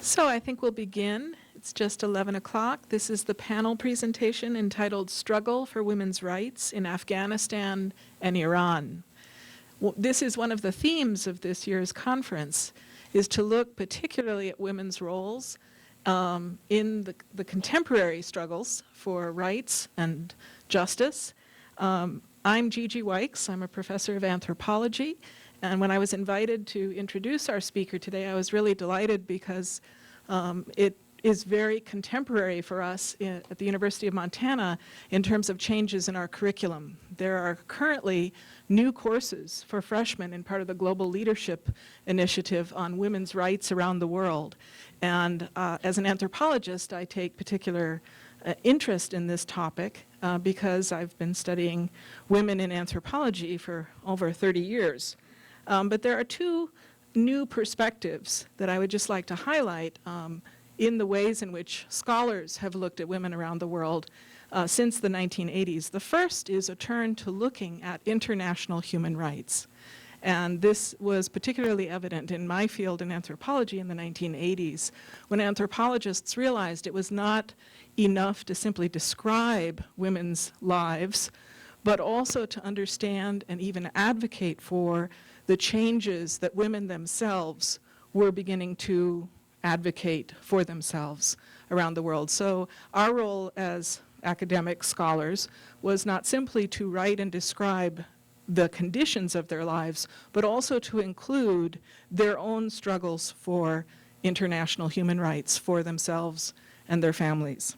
So I think we'll begin. It's just 11 o'clock. This is the panel presentation entitled Struggle for Women's Rights in Afghanistan and Iran. This is one of the themes of this year's conference, is to look particularly at women's roles in the contemporary struggles for rights and justice. I'm Gigi Wykes. I'm a professor of anthropology. And when I was invited to introduce our speaker today, I was really delighted because it is very contemporary for us at the University of Montana in terms of changes in our curriculum. There are currently new courses for freshmen in part of the Global Leadership Initiative on women's rights around the world. And as an anthropologist, I take particular interest in this topic because I've been studying women in anthropology for over 30 years. But there are two new perspectives that I would just like to highlight in the ways in which scholars have looked at women around the world since the 1980s. The first is a turn to looking at international human rights. And this was particularly evident in my field in anthropology in the 1980s, when anthropologists realized it was not enough to simply describe women's lives, but also to understand and even advocate for the changes that women themselves were beginning to advocate for themselves around the world. So our role as academic scholars was not simply to write and describe the conditions of their lives, but also to include their own struggles for international human rights for themselves and their families.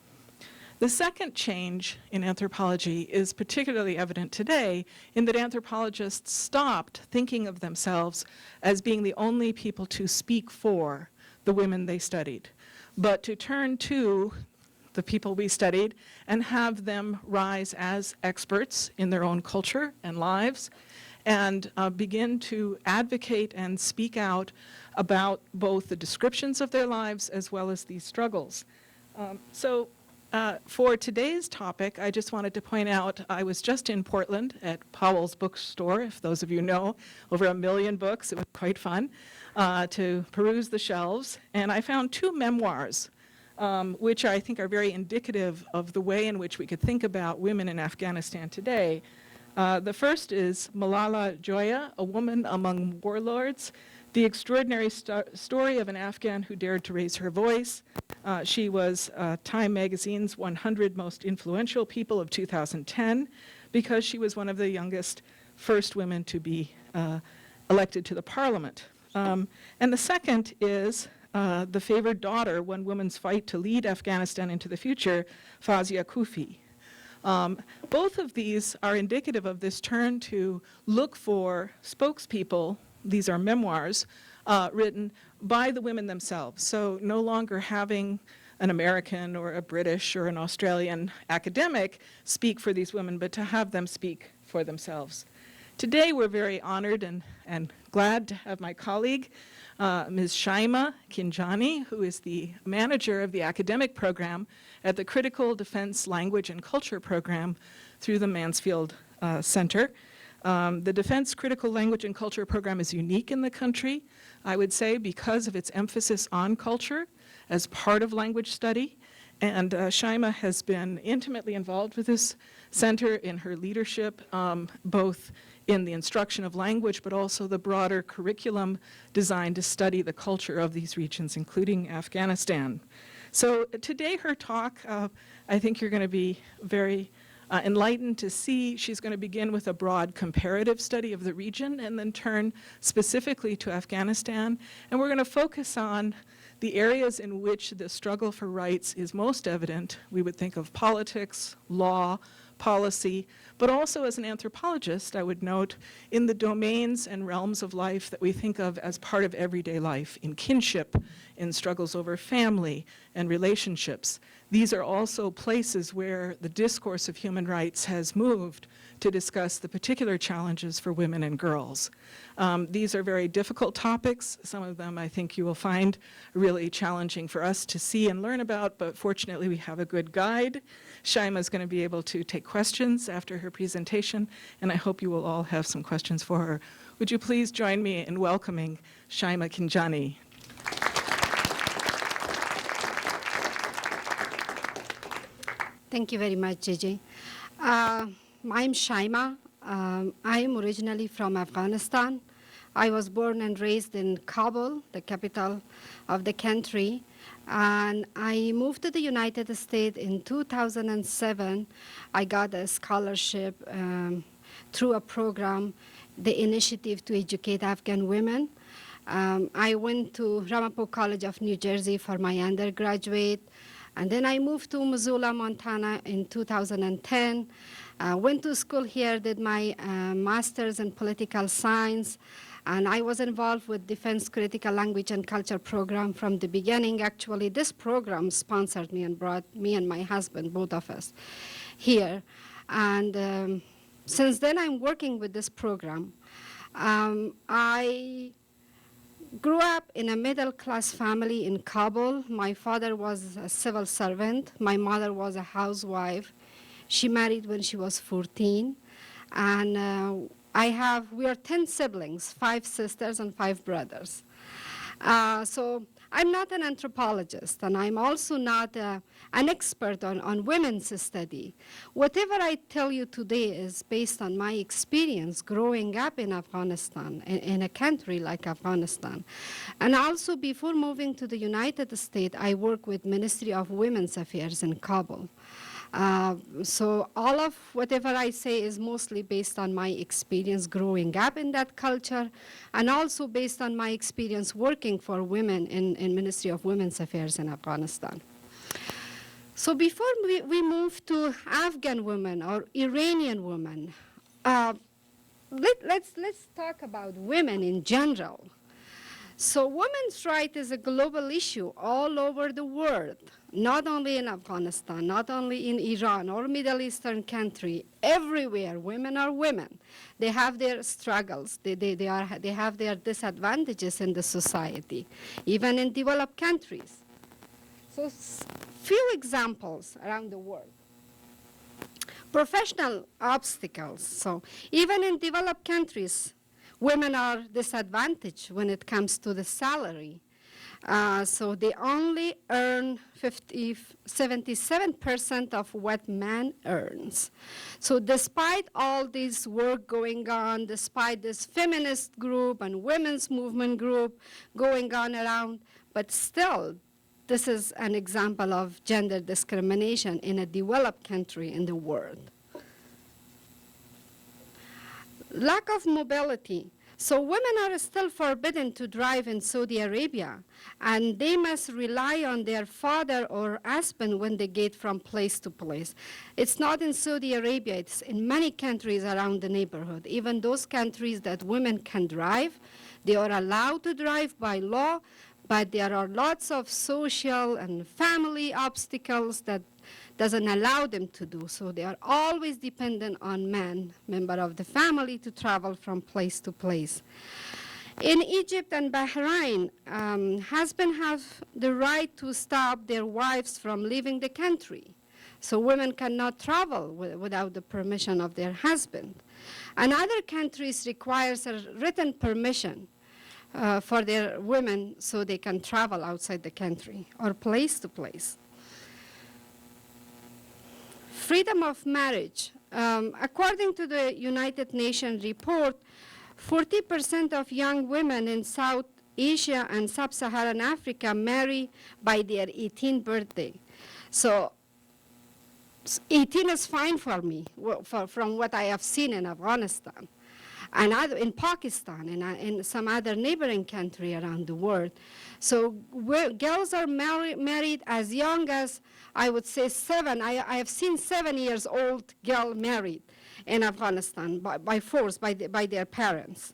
The second change in anthropology is particularly evident today in that anthropologists stopped thinking of themselves as being the only people to speak for the women they studied, but to turn to the people we studied and have them rise as experts in their own culture and lives and begin to advocate and speak out about both the descriptions of their lives as well as these struggles. For today's topic, I just wanted to point out I was just in Portland at Powell's bookstore, if those of you know, over 1 million books. It was quite fun to peruse the shelves. And I found two memoirs, which I think are very indicative of the way in which we could think about women in Afghanistan today. The first is Malala Joya, A Woman Among Warlords, the extraordinary story of an Afghan who dared to raise her voice. She was Time Magazine's 100 Most Influential People of 2010 because she was one of the youngest first women to be elected to the parliament. And the second is The Favored Daughter, One Woman's Fight to Lead Afghanistan into the Future, Fawzia Koofi. Both of these are indicative of this turn to look for spokespeople. These are memoirs written by the women themselves. So no longer having an American or a British or an Australian academic speak for these women, but to have them speak for themselves. Today we're very honored and glad to have my colleague, Ms. Shaima Kinjani, who is the manager of the academic program at the Critical Defense Language and Culture Program through the Mansfield Center. The Defense Critical Language and Culture Program is unique in the country, I would say, because of its emphasis on culture as part of language study. And Shaima has been intimately involved with this center in her leadership, both in the instruction of language, but also the broader curriculum designed to study the culture of these regions, including Afghanistan. So today her talk, I think you're going to be very enlightened to see. She's going to begin with a broad comparative study of the region and then turn specifically to Afghanistan. And we're going to focus on the areas in which the struggle for rights is most evident. We would think of politics, law, policy, but also as an anthropologist, I would note, in the domains and realms of life that we think of as part of everyday life, in kinship, in struggles over family and relationships. These are also places where the discourse of human rights has moved to discuss the particular challenges for women and girls. These are very difficult topics. Some of them I think you will find really challenging for us to see and learn about, but fortunately we have a good guide. Shaima is going to be able to take questions after her presentation, and I hope you will all have some questions for her. Would you please join me in welcoming Shaima Kinjani? Thank you very much, Gigi. I'm Shaima. I am originally from Afghanistan. I was born and raised in Kabul, the capital of the country. And I moved to the United States in 2007. I got a scholarship through a program, the Initiative to Educate Afghan Women. I went to Ramapo College of New Jersey for my undergraduate. And then I moved to Missoula, Montana in 2010. Went to school here, did my master's in political science, and I was involved with Defense Critical Language and Culture program from the beginning. Actually, this program sponsored me and brought me and my husband, both of us, here. And since then, I'm working with this program. I grew up in a middle-class family in Kabul. My father was a civil servant. My mother was a housewife. She married when she was 14. And we are 10 siblings, 5 sisters and 5 brothers. So I'm not an anthropologist, and I'm also not an expert on women's study. Whatever I tell you today is based on my experience growing up in Afghanistan, in a country like Afghanistan. And also before moving to the United States, I worked with Ministry of Women's Affairs in Kabul. So all of whatever I say is mostly based on my experience growing up in that culture, and also based on my experience working for women in Ministry of Women's Affairs in Afghanistan. So before we move to Afghan women or Iranian women, let's talk about women in general. So women's rights is a global issue all over the world, not only in Afghanistan, not only in Iran or Middle Eastern country. Everywhere, women are women. They have their struggles. They have their disadvantages in the society, even in developed countries. So few examples around the world. Professional obstacles. So even in developed countries, women are disadvantaged when it comes to the salary. So they only earn 77% of what man earns. So despite all this work going on, despite this feminist group and women's movement group going on around, but still, this is an example of gender discrimination in a developed country in the world. Lack of mobility. So women are still forbidden to drive in Saudi Arabia, and they must rely on their father or husband when they get from place to place. It's not in Saudi Arabia, it's in many countries around the neighborhood. Even those countries that women can drive, they are allowed to drive by law, but there are lots of social and family obstacles that doesn't allow them to do so. They are always dependent on men, member of the family, to travel from place to place. In Egypt and Bahrain, husbands have the right to stop their wives from leaving the country. So women cannot travel without the permission of their husband. And other countries requires a written permission for their women so they can travel outside the country or place to place. Freedom of marriage. According to the United Nations report, 40% of young women in South Asia and Sub-Saharan Africa marry by their 18th birthday. So 18 is fine for me, from what I have seen in Afghanistan. and in Pakistan and in some other neighboring country around the world. So girls are married as young as, I would say, 7. I have seen 7 years old girl married in Afghanistan by force, by their parents.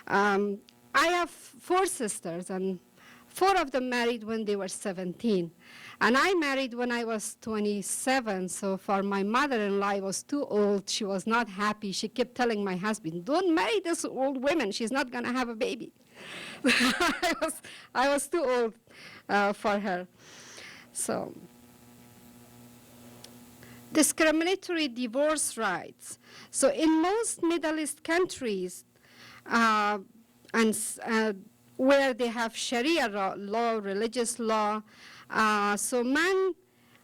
I have 4 sisters, and 4 of them married when they were 17. And I married when I was 27, so for my mother-in-law, I was too old. She was not happy. She kept telling my husband, don't marry this old woman. She's not going to have a baby. I was too old for her. So, discriminatory divorce rights. So in most Middle East countries, where they have Sharia law, religious law, so men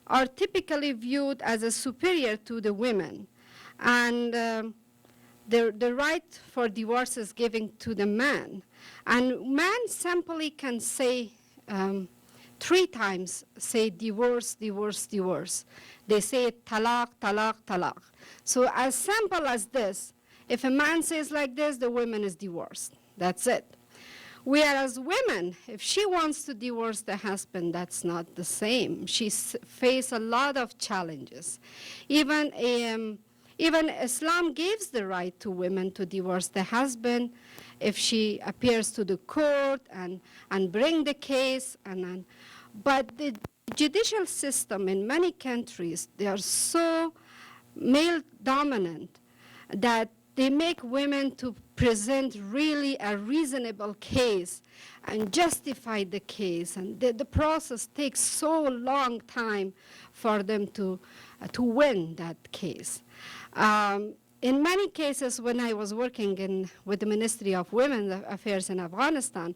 are typically viewed as a superior to the women. And the right for divorce is given to the man. And men simply can say 3 times, say divorce, divorce, divorce. They say talaq, talaq, talaq. So as simple as this, if a man says like this, the woman is divorced. That's it. Whereas women, if she wants to divorce the husband, that's not the same. She faces a lot of challenges. Even Islam gives the right to women to divorce the husband if she appears to the court and bring the case. But the judicial system in many countries, they are so male dominant that they make women to present really a reasonable case and justify the case. And the process takes so long time for them to win that case. In many cases, when I was working with the Ministry of Women's Affairs in Afghanistan,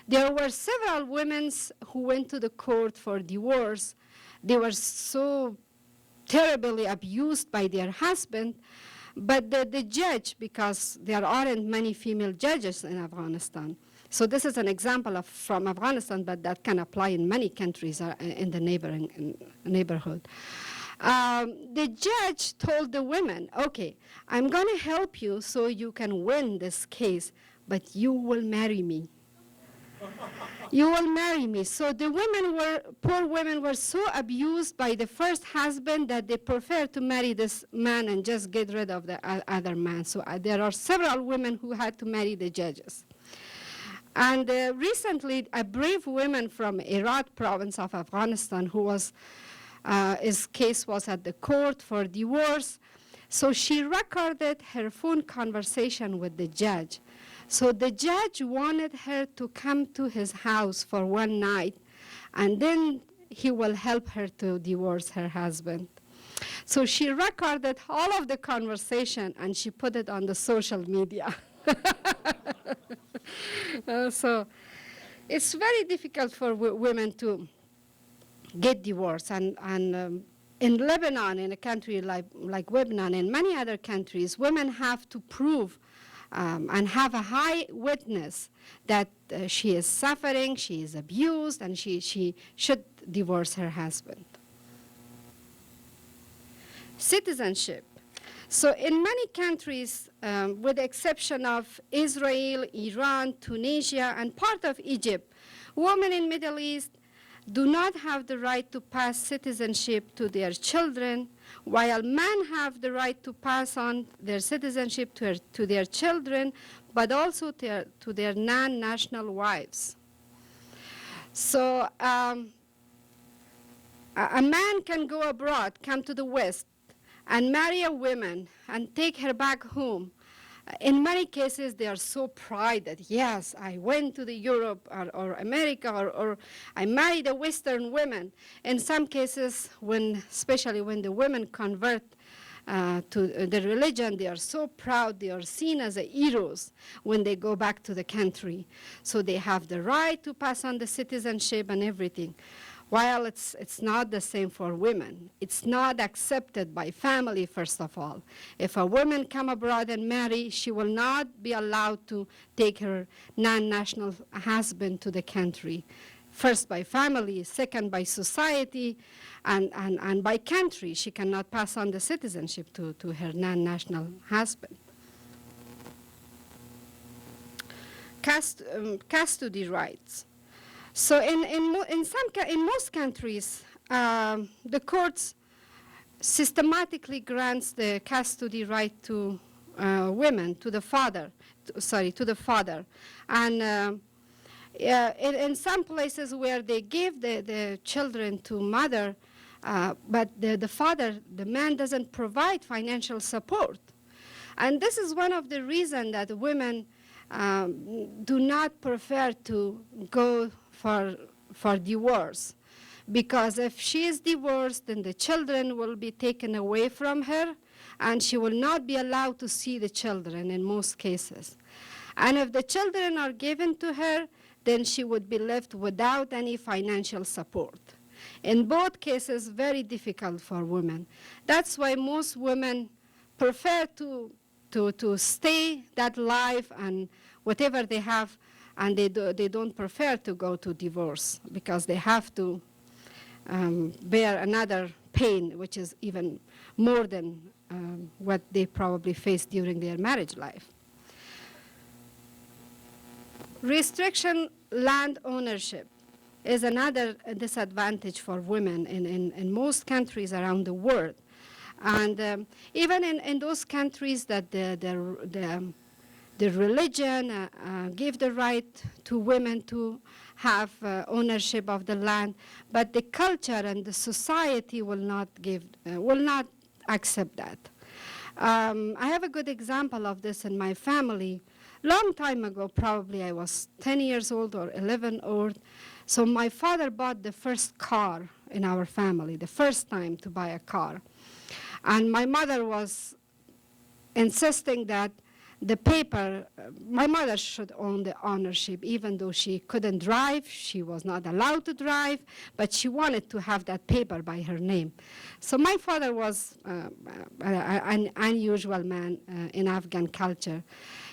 there were several women who went to the court for divorce. They were so terribly abused by their husband. But the judge, because there aren't many female judges in Afghanistan, so this is an example from Afghanistan, but that can apply in many countries in the neighborhood. The judge told the women, okay, I'm going to help you so you can win this case, but you will marry me. You will marry me. So the poor women were so abused by the first husband that they preferred to marry this man and just get rid of the other man. So there are several women who had to marry the judges. And recently, a brave woman from Herat province of Afghanistan his case was at the court for divorce. So she recorded her phone conversation with the judge. So the judge wanted her to come to his house for one night, and then he will help her to divorce her husband. So she recorded all of the conversation, and she put it on the social media. So it's very difficult for women to get divorced. And in Lebanon, in a country like Lebanon, and many other countries, women have to prove and have a high witness that she is suffering, she is abused, and she should divorce her husband. Citizenship. So in many countries, with the exception of Israel, Iran, Tunisia, and part of Egypt, women in Middle East do not have the right to pass citizenship to their children, while men have the right to pass on their citizenship to their children, but also to their non-national wives. So a man can go abroad, come to the West, and marry a woman and take her back home. In many cases, they are so proud that, yes, I went to Europe or America, or I married a Western woman. In some cases, especially when the women convert to the religion, they are so proud. They are seen as heroes when they go back to the country. So they have the right to pass on the citizenship and everything. While it's not the same for women. It's not accepted by family, first of all. If a woman come abroad and marry, she will not be allowed to take her non-national husband to the country. First by family, second by society, and by country. She cannot pass on the citizenship to her non-national husband. custody rights. So in most countries, the courts systematically grants the custody right to women, to the father, to the father. And in some places where they give the children to mother, but the father, the man, doesn't provide financial support. And this is one of the reasons that women do not prefer to go for divorce. Because if she is divorced, then the children will be taken away from her, and she will not be allowed to see the children in most cases. And if the children are given to her, then she would be left without any financial support. In both cases, very difficult for women. That's why most women prefer to stay that life and whatever they have, and they don't prefer to go to divorce because they have to bear another pain, which is even more than what they probably faced during their marriage life. Restriction land ownership is another disadvantage for women in most countries around the world. And even in those countries that the religion give the right to women to have ownership of the land, but the culture and the society will not accept that. I have a good example of this in my family. Long time ago, probably I was 10 years old or 11 old. So my father bought the first car in our family, the first time to buy a car. And my mother was insisting that the paper, my mother should own the ownership, even though she couldn't drive, she was not allowed to drive, but she wanted to have that paper by her name. So my father was an unusual man in Afghan culture.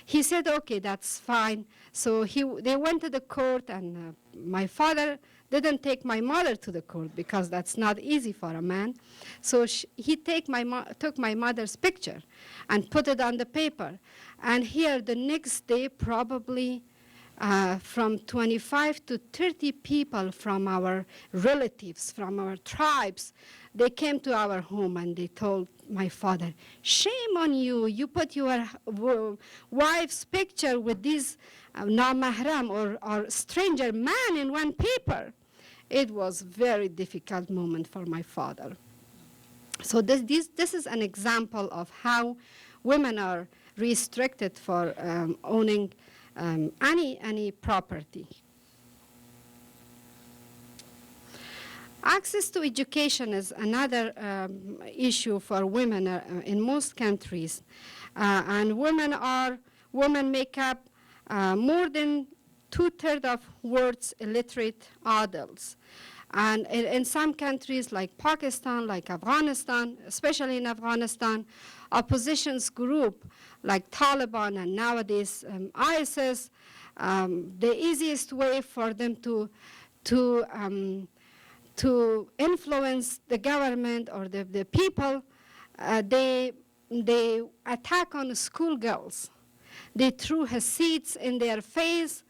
He said, okay, that's fine. So they went to the court, and my father didn't take my mother to the court because that's not easy for a man. So he took my mother's picture and put it on the paper. And here the next day, probably from 25 to 30 people from our relatives, from our tribes, they came to our home and they told my father, shame on you, you put your wife's picture with this na-mahram or stranger man in one paper. It was a very difficult moment for my father. So this is an example of how women are restricted for owning any property. Access to education is another issue for women in most countries. And women make up more than 2/3 of world's illiterate adults. And in some countries like Pakistan, like Afghanistan, especially in Afghanistan, oppositions group like Taliban and nowadays ISIS, the easiest way for them to influence the government or the people, they attack on schoolgirls. They threw seeds in their face.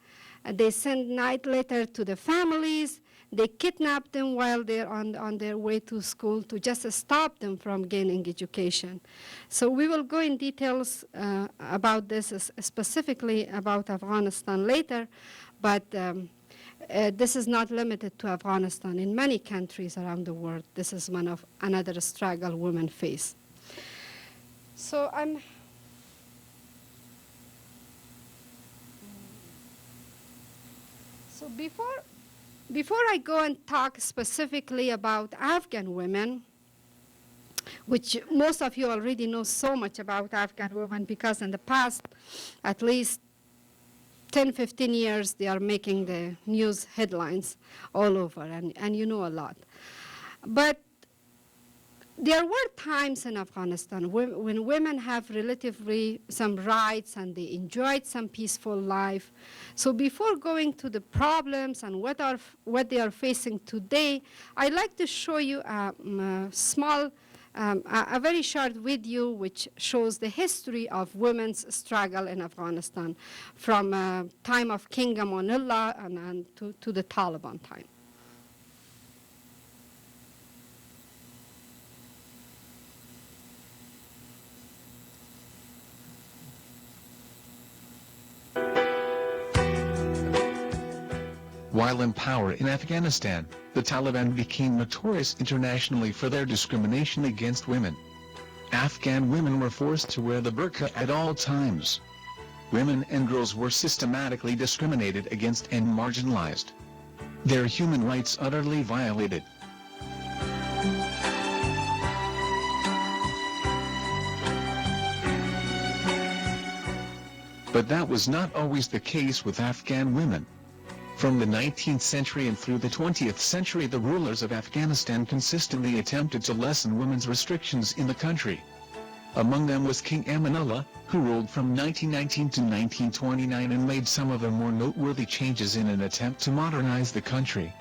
They send night letter to the families. They kidnap them while they're on their way to school to just stop them from gaining education. So we will go in details about this, specifically about Afghanistan later, but this is not limited to Afghanistan. In many countries around the world, this is another struggle women face. So before I go and talk specifically about Afghan women, which most of you already know so much about Afghan women because in the past, at least 10, 15 years, they are making the news headlines all over, and you know a lot. But there were times in Afghanistan when women have relatively some rights and they enjoyed some peaceful life. So before going to the problems and what they are facing today, I'd like to show you a small A very short video which shows the history of women's struggle in Afghanistan from time of King Amanullah and to the Taliban time. While in power in Afghanistan, the Taliban became notorious internationally for their discrimination against women. Afghan women were forced to wear the burqa at all times. Women and girls were systematically discriminated against and marginalized. Their human rights utterly violated. But that was not always the case with Afghan women. From the 19th century and through the 20th century, the rulers of Afghanistan consistently attempted to lessen women's restrictions in the country. Among them was King Amanullah, who ruled from 1919 to 1929 and made some of the more noteworthy changes in an attempt to modernize the country.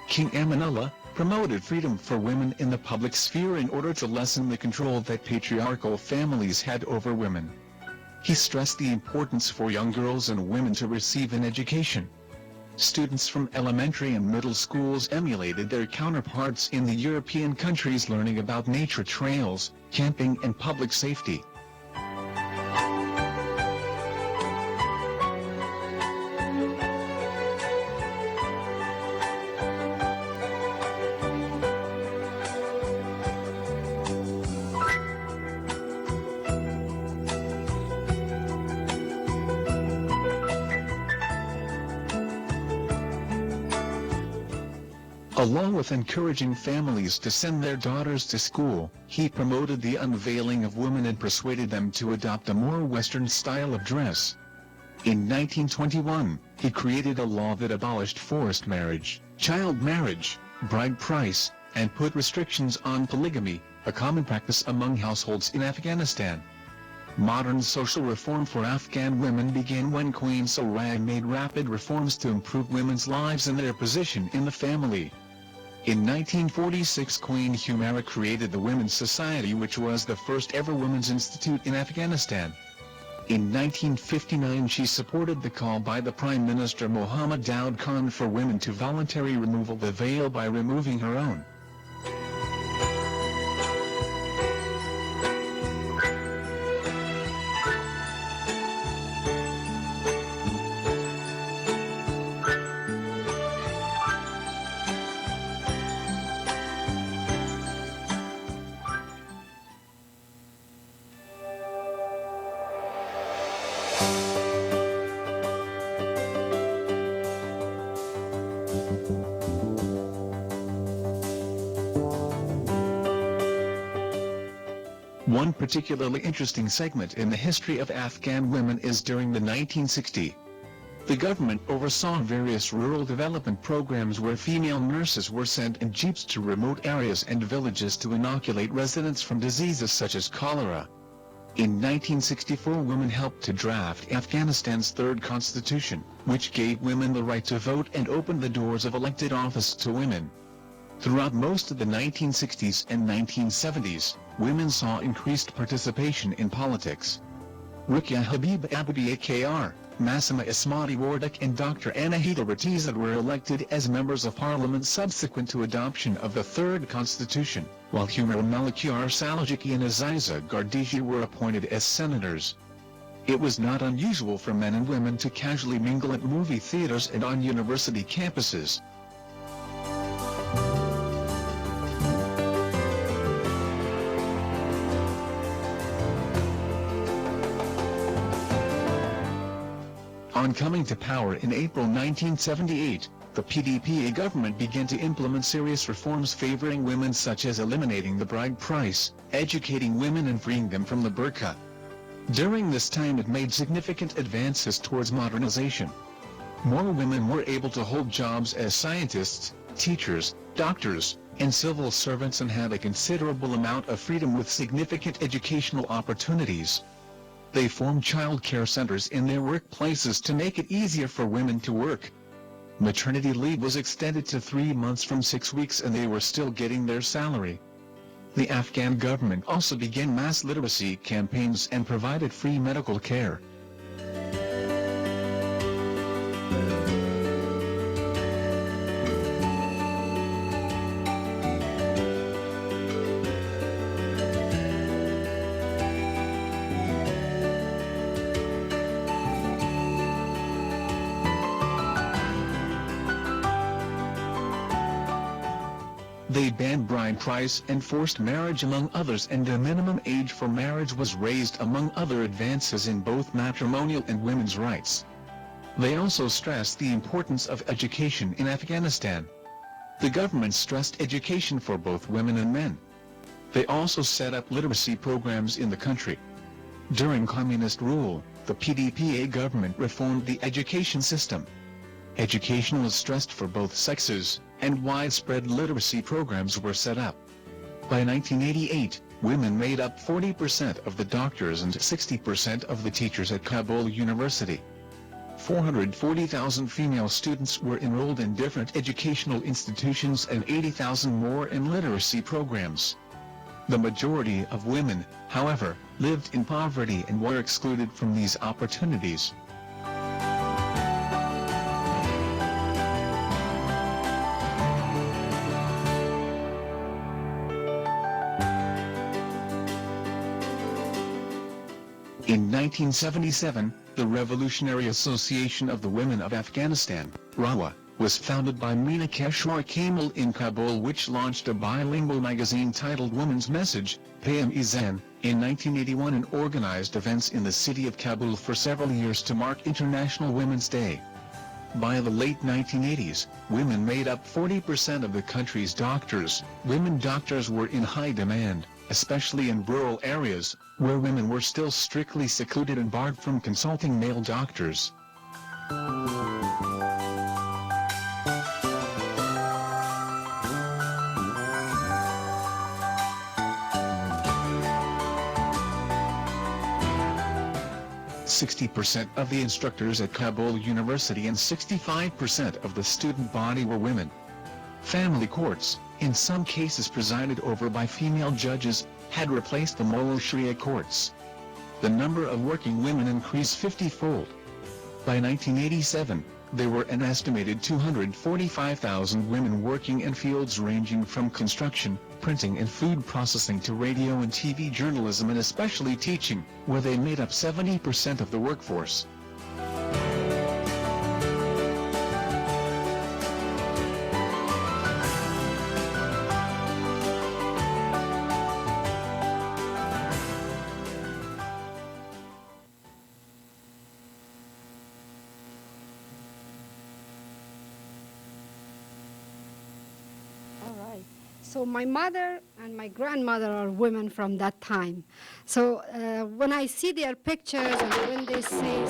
King Amanullah promoted freedom for women in the public sphere in order to lessen the control that patriarchal families had over women. He stressed the importance for young girls and women to receive an education. Students from elementary and middle schools emulated their counterparts in the European countries, learning about nature trails, camping and public safety. Along with encouraging families to send their daughters to school, he promoted the unveiling of women and persuaded them to adopt a more Western style of dress. In 1921, he created a law that abolished forced marriage, child marriage, bride price, and put restrictions on polygamy, a common practice among households in Afghanistan. Modern social reform for Afghan women began when Queen Soraya made rapid reforms to improve women's lives and their position in the family. In 1946, Queen Humaira created the Women's Society, which was the first ever women's institute in Afghanistan. In 1959, she supported the call by the Prime Minister Mohammad Daoud Khan for women to voluntarily remove the veil by removing her own. One particularly interesting segment in the history of Afghan women is during the 1960s. The government oversaw various rural development programs where female nurses were sent in jeeps to remote areas and villages to inoculate residents from diseases such as cholera. In 1964, women helped to draft Afghanistan's third constitution, which gave women the right to vote and opened the doors of elected office to women. Throughout most of the 1960s and 1970s, women saw increased participation in politics. Rukia Habib Abdi Akr, Massima Ismati Wardak and Dr. Anahita Ratizad were elected as members of parliament subsequent to adoption of the third constitution, while Humaira Malikyar Salajiki and Aziza Gardiji were appointed as senators. It was not unusual for men and women to casually mingle at movie theaters and on university campuses. On coming to power in April 1978, the PDPA government began to implement serious reforms favoring women, such as eliminating the bride price, educating women and freeing them from the burqa. During this time it made significant advances towards modernization. More women were able to hold jobs as scientists, teachers, doctors, and civil servants and had a considerable amount of freedom with significant educational opportunities. They formed child care centers in their workplaces to make it easier for women to work. Maternity leave was extended to 3 months from 6 weeks and they were still getting their salary. The Afghan government also began mass literacy campaigns and provided free medical care. They banned bride price and forced marriage among others, and the minimum age for marriage was raised, among other advances in both matrimonial and women's rights. They also stressed the importance of education in Afghanistan. The government stressed education for both women and men. They also set up literacy programs in the country. During communist rule, the PDPA government reformed the education system. Education was stressed for both sexes, and widespread literacy programs were set up. By 1988, women made up 40% of the doctors and 60% of the teachers at Kabul University. 440,000 female students were enrolled in different educational institutions and 80,000 more in literacy programs. The majority of women, however, lived in poverty and were excluded from these opportunities. In 1977, the Revolutionary Association of the Women of Afghanistan, RAWA, was founded by Mina Keshwar Kamal in Kabul, which launched a bilingual magazine titled Woman's Message, Payam-e-Zan, in 1981 and organized events in the city of Kabul for several years to mark International Women's Day. By the late 1980s, women made up 40% of the country's doctors. Women doctors were in high demand, especially in rural areas, where women were still strictly secluded and barred from consulting male doctors. "60% of the instructors at Kabul University and 65% of the student body were women. Family courts, in some cases presided over by female judges, had replaced the moral Sharia courts. The number of working women increased 50-fold. By 1987, there were an estimated 245,000 women working in fields ranging from construction, printing and food processing to radio and TV journalism, and especially teaching, where they made up 70% of the workforce. So my mother and my grandmother are women from that time. So when I see their pictures and when they say,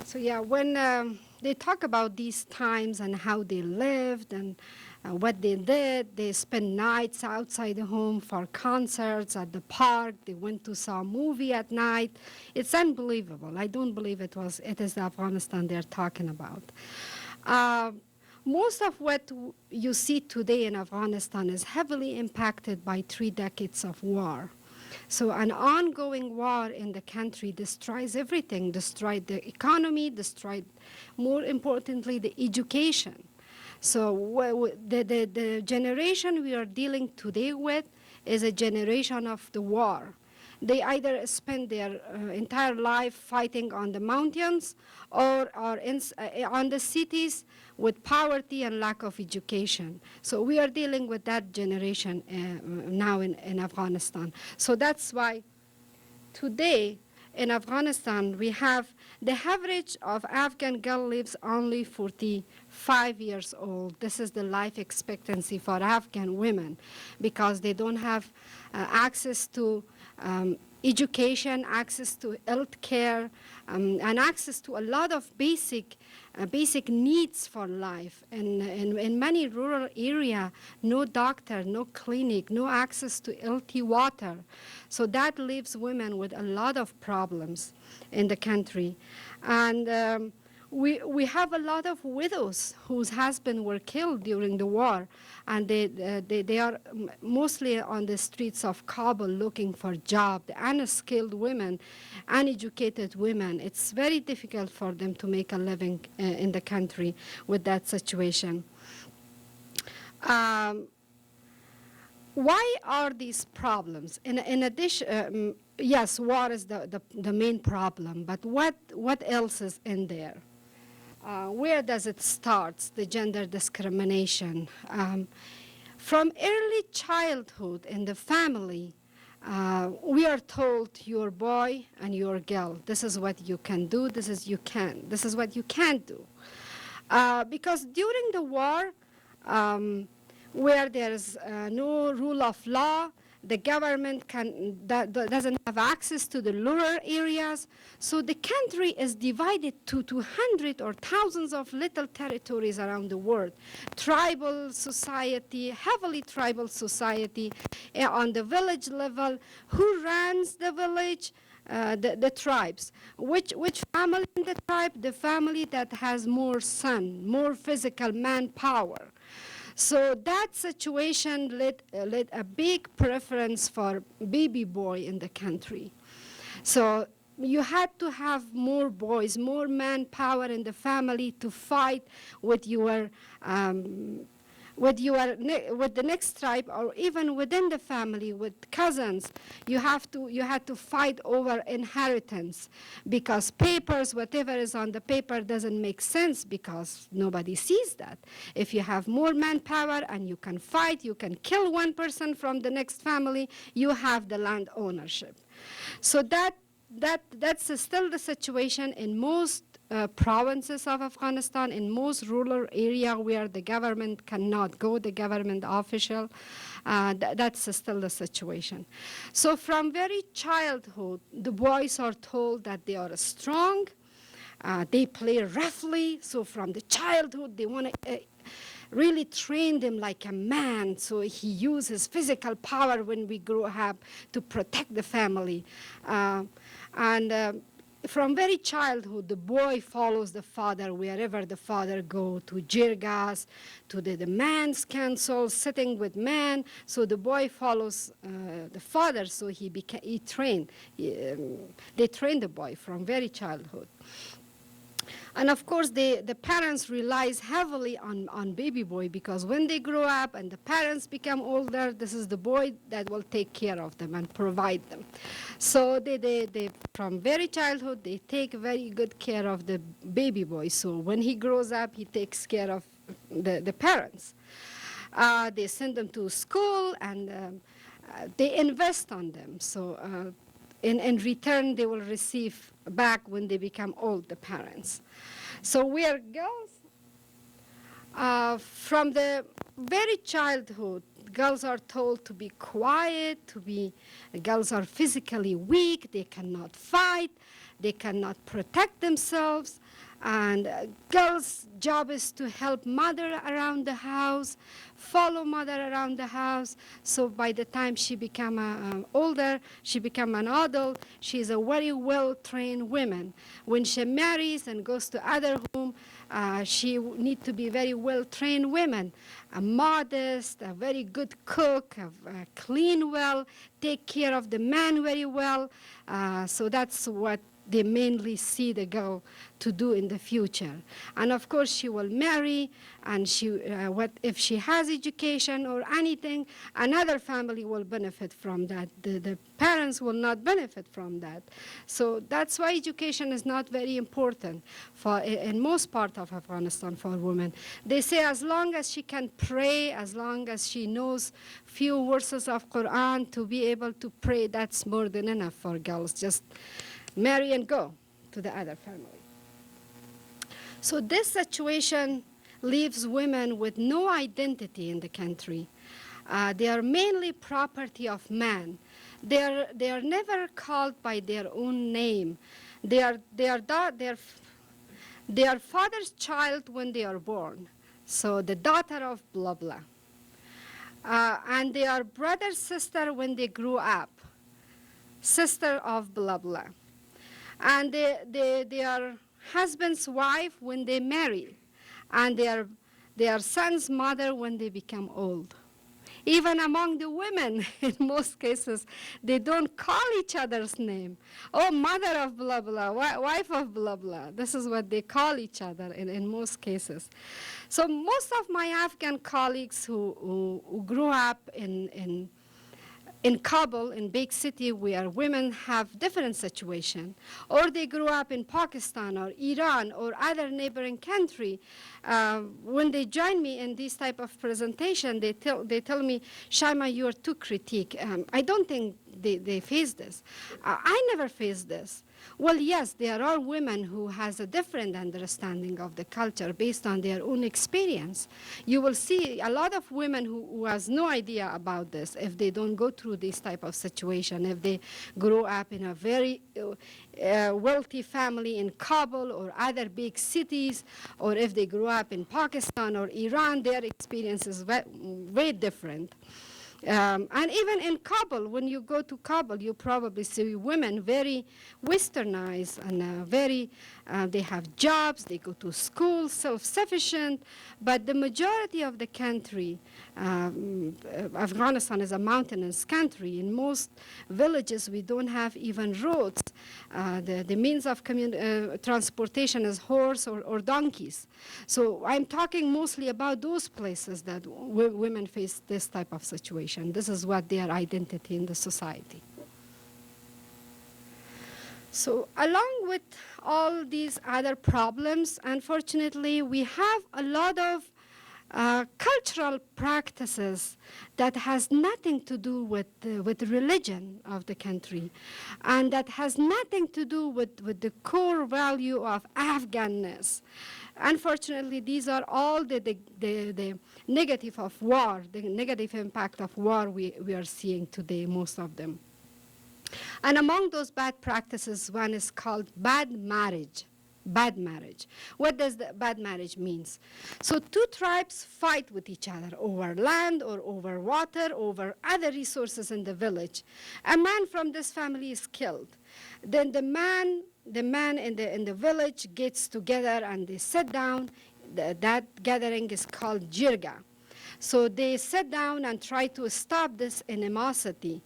so yeah, when they talk about these times and how they lived and what they did, they spent nights outside the home for concerts at the park. They went to saw a movie at night. It's unbelievable. I don't believe it is Afghanistan they're talking about. Most of what you see today in Afghanistan is heavily impacted by 3 decades of war. So an ongoing war in the country destroys everything, destroyed the economy, destroyed, more importantly, the education. So the generation we are dealing today with is a generation of the war. They either spend their entire life fighting on the mountains or are on the cities with poverty and lack of education. So we are dealing with that generation now in Afghanistan. So that's why today in Afghanistan we have the average of Afghan girl lives only 45 years old. This is the life expectancy for Afghan women because they don't have access to education, access to health care, and access to a lot of basic needs for life. And in many rural areas, no doctor, no clinic, no access to healthy water. So that leaves women with a lot of problems in the country. And we have a lot of widows whose husbands were killed during the war, and they are mostly on the streets of Kabul looking for jobs. The unskilled women, uneducated women, it's very difficult for them to make a living in the country with that situation. Why are these problems? In addition, yes, war is the main problem, but what else is in there? Where does it start, the gender discrimination? From early childhood in the family, we are told you're boy and you're girl. This is what you can do, this is what you can't do. Because during the war, where there's no rule of law, the government doesn't have access to the rural areas, so the country is divided to 200 or thousands of little territories around the world. Tribal society, heavily tribal society on the village level. Who runs the village? The tribes. Which family in the tribe? The family that has more son, more physical manpower. So that situation led a big preference for baby boy in the country. So you had to have more boys, more manpower in the family to fight with with the next tribe, or even within the family with cousins. You had to fight over inheritance, because papers, whatever is on the paper doesn't make sense because nobody sees that. If you have more manpower and you can fight, you can kill one person from the next family, you have the land ownership. So that's still the situation in most provinces of Afghanistan, in most rural area where the government cannot go, the government official. That's still the situation. So from very childhood, the boys are told that they are strong, they play roughly, so from the childhood they want to really train them like a man, so he uses physical power when we grow up to protect the family. From very childhood, the boy follows the father wherever the father go, to jirgas, to the man's council, sitting with man. So the boy follows the father, so they train the boy from very childhood. And of course, the parents relies heavily on baby boy, because when they grow up and the parents become older, this is the boy that will take care of them and provide them. So they from very childhood, they take very good care of the baby boy. So when he grows up, he takes care of the parents. They send them to school, and they invest on them. So in return, they will receive back when they become old, the parents. So we are girls. From the very childhood, girls are told to be quiet, girls are physically weak, they cannot fight, they cannot protect themselves. And girls' job is to help mother around the house, follow mother around the house. So by the time she become older, she become an adult, she's a very well-trained woman. When she marries and goes to other home, she need to be very well-trained woman, a modest, a very good cook, clean well, take care of the man very well. So that's what they mainly see the girl to do in the future. And of course, she will marry, and if she has education or anything, another family will benefit from that. The parents will not benefit from that. So that's why education is not very important in most part of Afghanistan for women. They say as long as she can pray, as long as she knows few verses of Quran to be able to pray, that's more than enough for girls. Just marry and go to the other family. So this situation leaves women with no identity in the country. They are mainly property of man. they are never called by their own name. They are father's child when they are born. So the daughter of blah blah. And they are brother sister when they grew up. Sister of blah blah. And they are husband's wife when they marry. And they are son's mother when they become old. Even among the women, in most cases, they don't call each other's name. Oh, mother of blah, blah, wife of blah, blah. This is what they call each other in most cases. So most of my Afghan colleagues who grew up in Kabul, in big city where women have different situation, or they grew up in Pakistan or Iran or other neighboring country, when they join me in this type of presentation, they tell me, Shaima, you are too critique. I don't think they face this. I never faced this. Well, yes, there are women who has a different understanding of the culture based on their own experience. You will see a lot of women who has no idea about this if they don't go through this type of situation, if they grow up in a very wealthy family in Kabul or other big cities, or if they grew up in Pakistan or Iran, their experience is very different. And even in Kabul, when you go to Kabul, you probably see women very westernized and they have jobs, they go to school, self-sufficient. But the majority of the country, Afghanistan is a mountainous country. In most villages, we don't have even roads. The means of transportation is horse or donkeys. So I'm talking mostly about those places that women face this type of situation. This is what their identity in the society. So along with all these other problems, unfortunately, we have a lot of cultural practices that has nothing to do with the religion of the country, and that has nothing to do with the core value of Afghanness. Unfortunately, these are all the negative of war, the negative impact of war we are seeing today, most of them. And among those bad practices, one is called bad marriage. Bad marriage. What does the bad marriage means? So two tribes fight with each other over land or over water, over other resources in the village. A man from this family is killed. Then the man in the village gets together and they sit down. That gathering is called jirga. So they sit down and try to stop this animosity.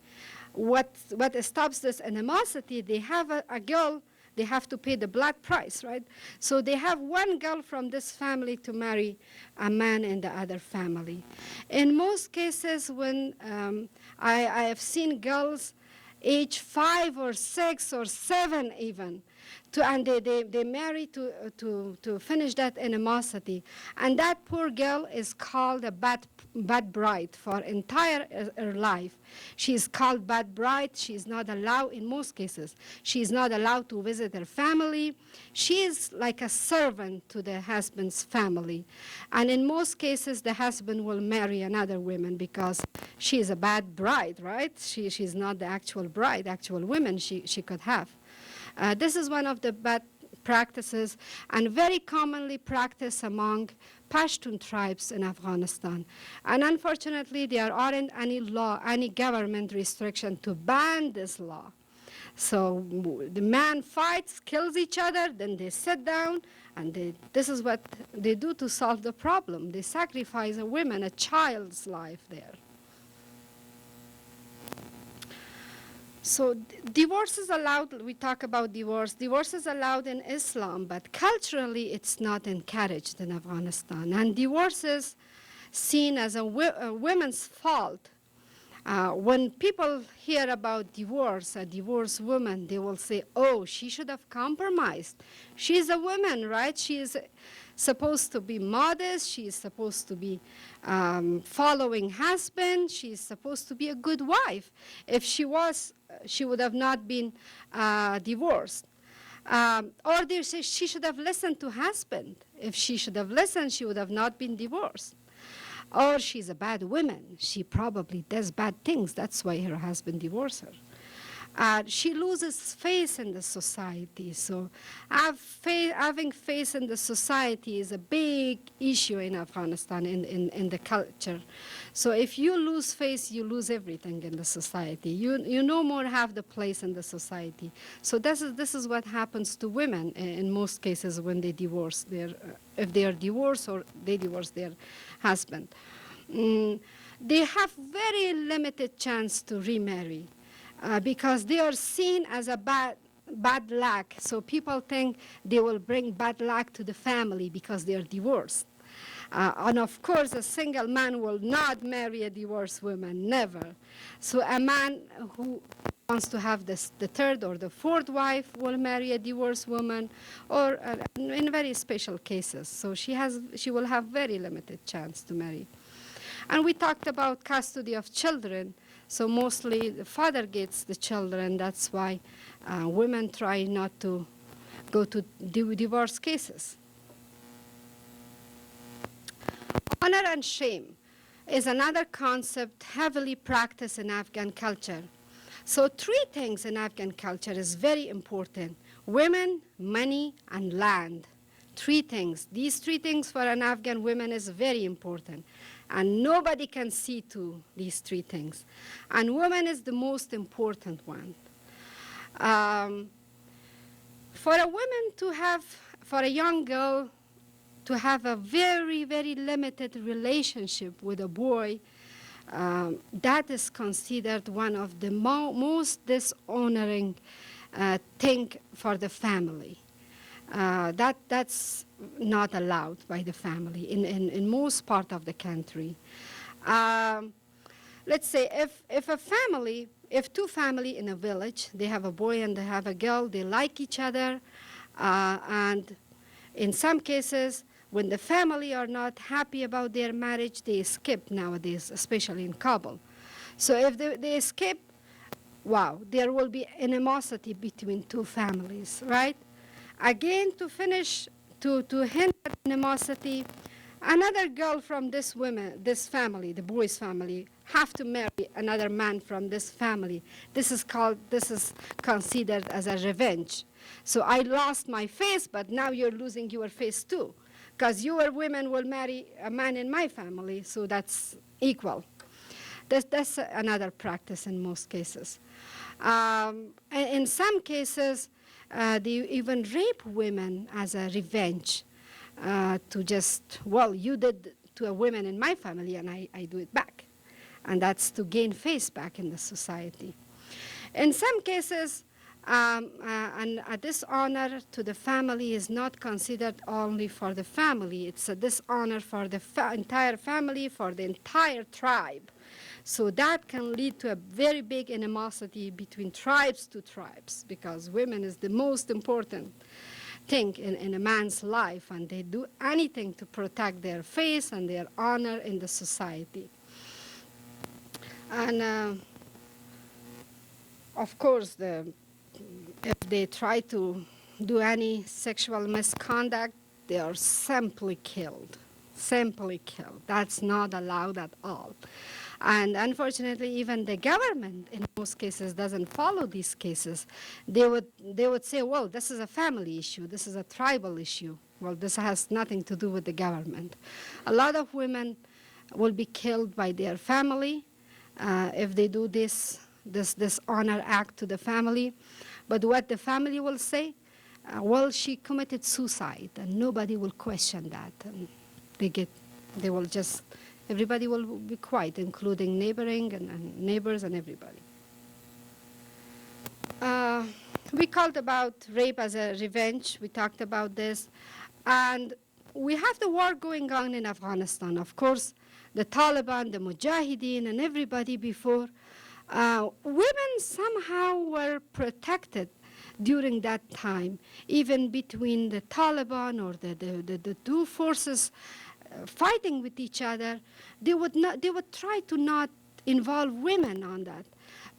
What stops this animosity? They have a girl. They have to pay the blood price, right? So they have one girl from this family to marry a man in the other family. In most cases, when I have seen girls age 5 or 6 or 7 even, and they marry to finish that animosity. And that poor girl is called a bad bride for entire her life. She is called bad bride. She is not allowed, in most cases, she is not allowed to visit her family. She is like a servant to the husband's family. And in most cases, the husband will marry another woman because she is a bad bride, right? She's not the actual bride, actual woman she could have. This is one of the bad practices and very commonly practiced among Pashtun tribes in Afghanistan. And unfortunately, there aren't any law, any government restriction to ban this law. So the man fights, kills each other, then they sit down, and this is what they do to solve the problem. They sacrifice a woman, a child's life there. So divorce is allowed. We talk about divorce. Divorce is allowed in Islam, but culturally it's not encouraged in Afghanistan. And divorce is seen as a woman's fault. When people hear about divorce, a divorced woman, they will say, oh, she should have compromised. She's a woman, right? She is supposed to be modest. She is supposed to be following husband. She is supposed to be a good wife. If she was, she would have not been divorced. Or they say she should have listened to husband. If she should have listened, she would have not been divorced. Or she's a bad woman. She probably does bad things. That's why her husband divorced her. She loses faith in the society. So having faith in the society is a big issue in Afghanistan, in the culture. So if you lose faith, you lose everything in the society. You no more have the place in the society. So this is what happens to women in most cases when they divorce if they are divorced or they divorce their husband. They have very limited chance to remarry. Because they are seen as a bad luck. So people think they will bring bad luck to the family because they are divorced. And of course, a single man will not marry a divorced woman, never. So a man who wants to have the third or the fourth wife will marry a divorced woman, or in very special cases. So she will have very limited chance to marry. And we talked about custody of children. So mostly the father gets the children. That's why women try not to go to divorce cases. Honor and shame is another concept heavily practiced in Afghan culture. So 3 things in Afghan culture is very important: women, money, and land. 3 things. These 3 things for an Afghan woman is very important. And nobody can see to these 3 things. And woman is the most important one. For a woman to have, for a young girl to have a very, very limited relationship with a boy, that is considered one of the most dishonoring thing for the family. That's not allowed by the family in most part of the country. Let's say if 2 family in a village, they have a boy and they have a girl, they like each other, and in some cases, when the family are not happy about their marriage, they escape nowadays, especially in Kabul. So if they escape, wow, there will be animosity between 2 families, right? Again, to finish, to hint at animosity, another girl from this family, the boy's family, have to marry another man from this family. This is considered as a revenge. So I lost my face, but now you're losing your face too, because your women will marry a man in my family, so that's equal. That's another practice in most cases. In some cases, they even rape women as a revenge to just, well, you did to a woman in my family and I do it back. And that's to gain face back in the society. In some cases, a dishonor to the family is not considered only for the family. It's a dishonor for the entire family, for the entire tribe. So that can lead to a very big animosity between tribes to tribes, because women is the most important thing in a man's life, and they do anything to protect their face and their honor in the society. And of course, if they try to do any sexual misconduct, they are simply killed. Simply killed. That's not allowed at all. And unfortunately, even the government in most cases doesn't follow these cases. They would say, well, this is a family issue, this is a tribal issue. Well, this has nothing to do with the government. A lot of women will be killed by their family if they do this dishonor act to the family. But what the family will say, well, she committed suicide, and nobody will question that. And they will just, everybody will be quiet, including neighboring and neighbors and everybody. We called about rape as a revenge. We talked about this. And we have the war going on in Afghanistan. Of course, the Taliban, the Mujahideen, and everybody before. Women somehow were protected during that time, even between the Taliban or the two forces fighting with each other. They would try to not involve women on that.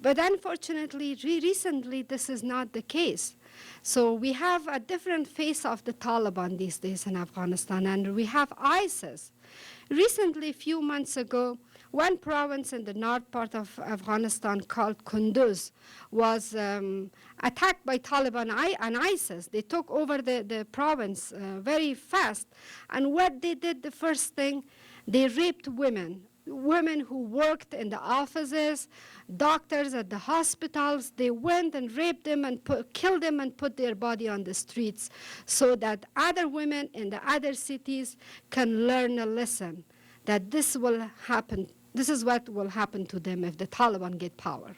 But unfortunately, recently, this is not the case. So we have a different face of the Taliban these days in Afghanistan, and we have ISIS. Recently, a few months ago, One province in the north part of Afghanistan called Kunduz was attacked by Taliban and ISIS. They took over the province very fast. And what they did, the first thing, they raped women. Women who worked in the offices, doctors at the hospitals, they went and raped them and killed them and put their body on the streets so that other women in the other cities can learn a lesson that this will happen. This is what will happen to them if the Taliban get power.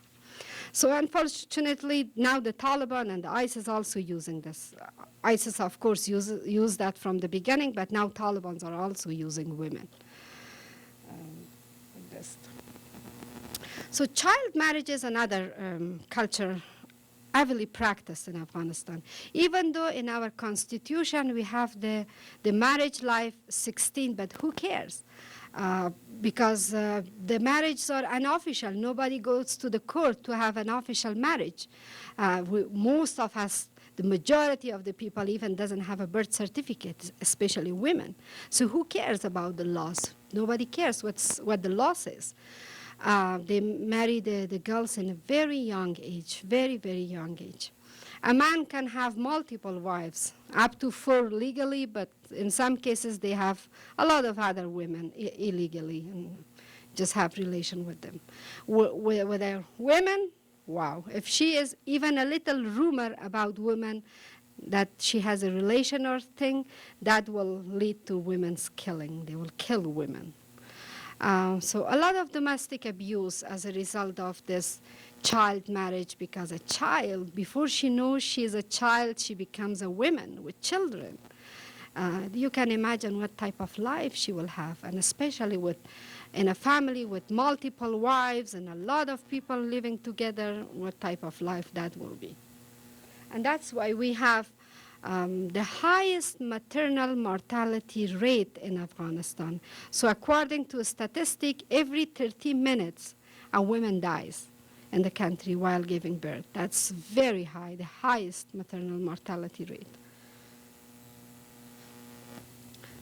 So unfortunately, now the Taliban and the ISIS also using this. ISIS, of course, used that from the beginning, but now Talibans are also using women. So child marriage is another culture heavily practiced in Afghanistan. Even though in our constitution we have the marriage life 16, but who cares? Because the marriages are unofficial. Nobody goes to the court to have an official marriage. Most of us, the majority of the people even doesn't have a birth certificate, especially women. So who cares about the laws? Nobody cares what the law says. They marry the girls in a very young age, very, very young age. A man can have multiple wives, up to 4 legally, but in some cases they have a lot of other women illegally and just have relation with them. With their women, wow. If she is even a little rumor about women that she has a relation or thing, that will lead to women's killing. They will kill women. So a lot of domestic abuse as a result of this child marriage, because a child, before she knows she is a child, she becomes a woman with children. You can imagine what type of life she will have, and especially in a family with multiple wives and a lot of people living together, what type of life that will be. And that's why we have the highest maternal mortality rate in Afghanistan. So according to a statistic, every 30 minutes a woman dies in the country while giving birth. That's very high, the highest maternal mortality rate.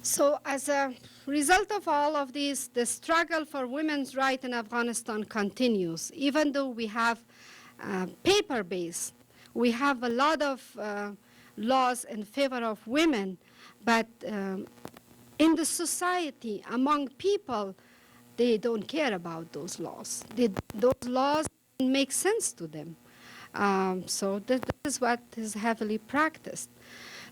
So as a result of all of this, the struggle for women's rights in Afghanistan continues. Even though we have paper-based, we have a lot of laws in favor of women, but in the society, among people, they don't care about those laws. Those laws don't make sense to them. So this is what is heavily practiced.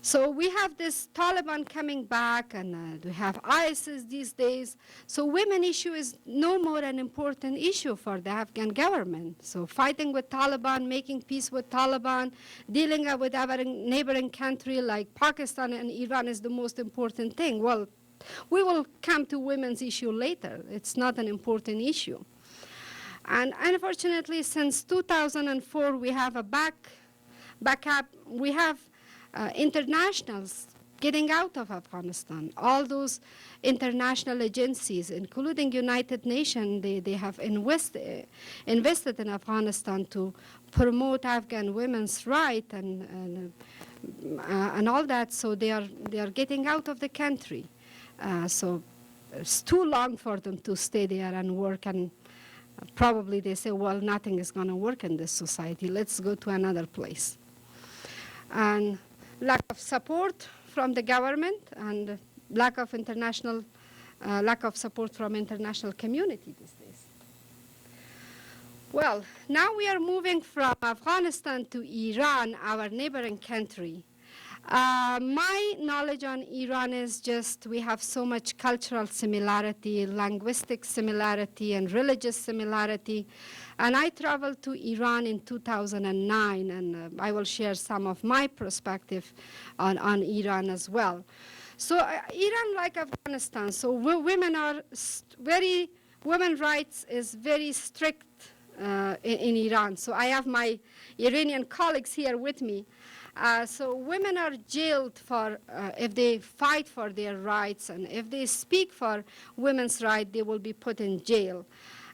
So we have this Taliban coming back, and we have ISIS these days. So women issue is no more an important issue for the Afghan government. So fighting with Taliban, making peace with Taliban, dealing with our neighboring country like Pakistan and Iran is the most important thing. Well, we will come to women's issue later. It's not an important issue. And unfortunately, since 2004, we have a backup. We have internationals getting out of Afghanistan. All those international agencies, including United Nations, they have invested in Afghanistan to promote Afghan women's rights and all that. So they are getting out of the country. So it's too long for them to stay there and work, and probably they say, well, nothing is going to work in this society. Let's go to another place. And lack of support from the government and lack of support from international community these days. Well, now we are moving from Afghanistan to Iran, our neighboring country. My knowledge on Iran is just we have so much cultural similarity, linguistic similarity, and religious similarity. And I traveled to Iran in 2009, and I will share some of my perspective on Iran as well. So Iran, like Afghanistan, so women are women's rights is very strict in Iran. So I have my Iranian colleagues here with me. So women are jailed for if they fight for their rights, and if they speak for women's rights, they will be put in jail.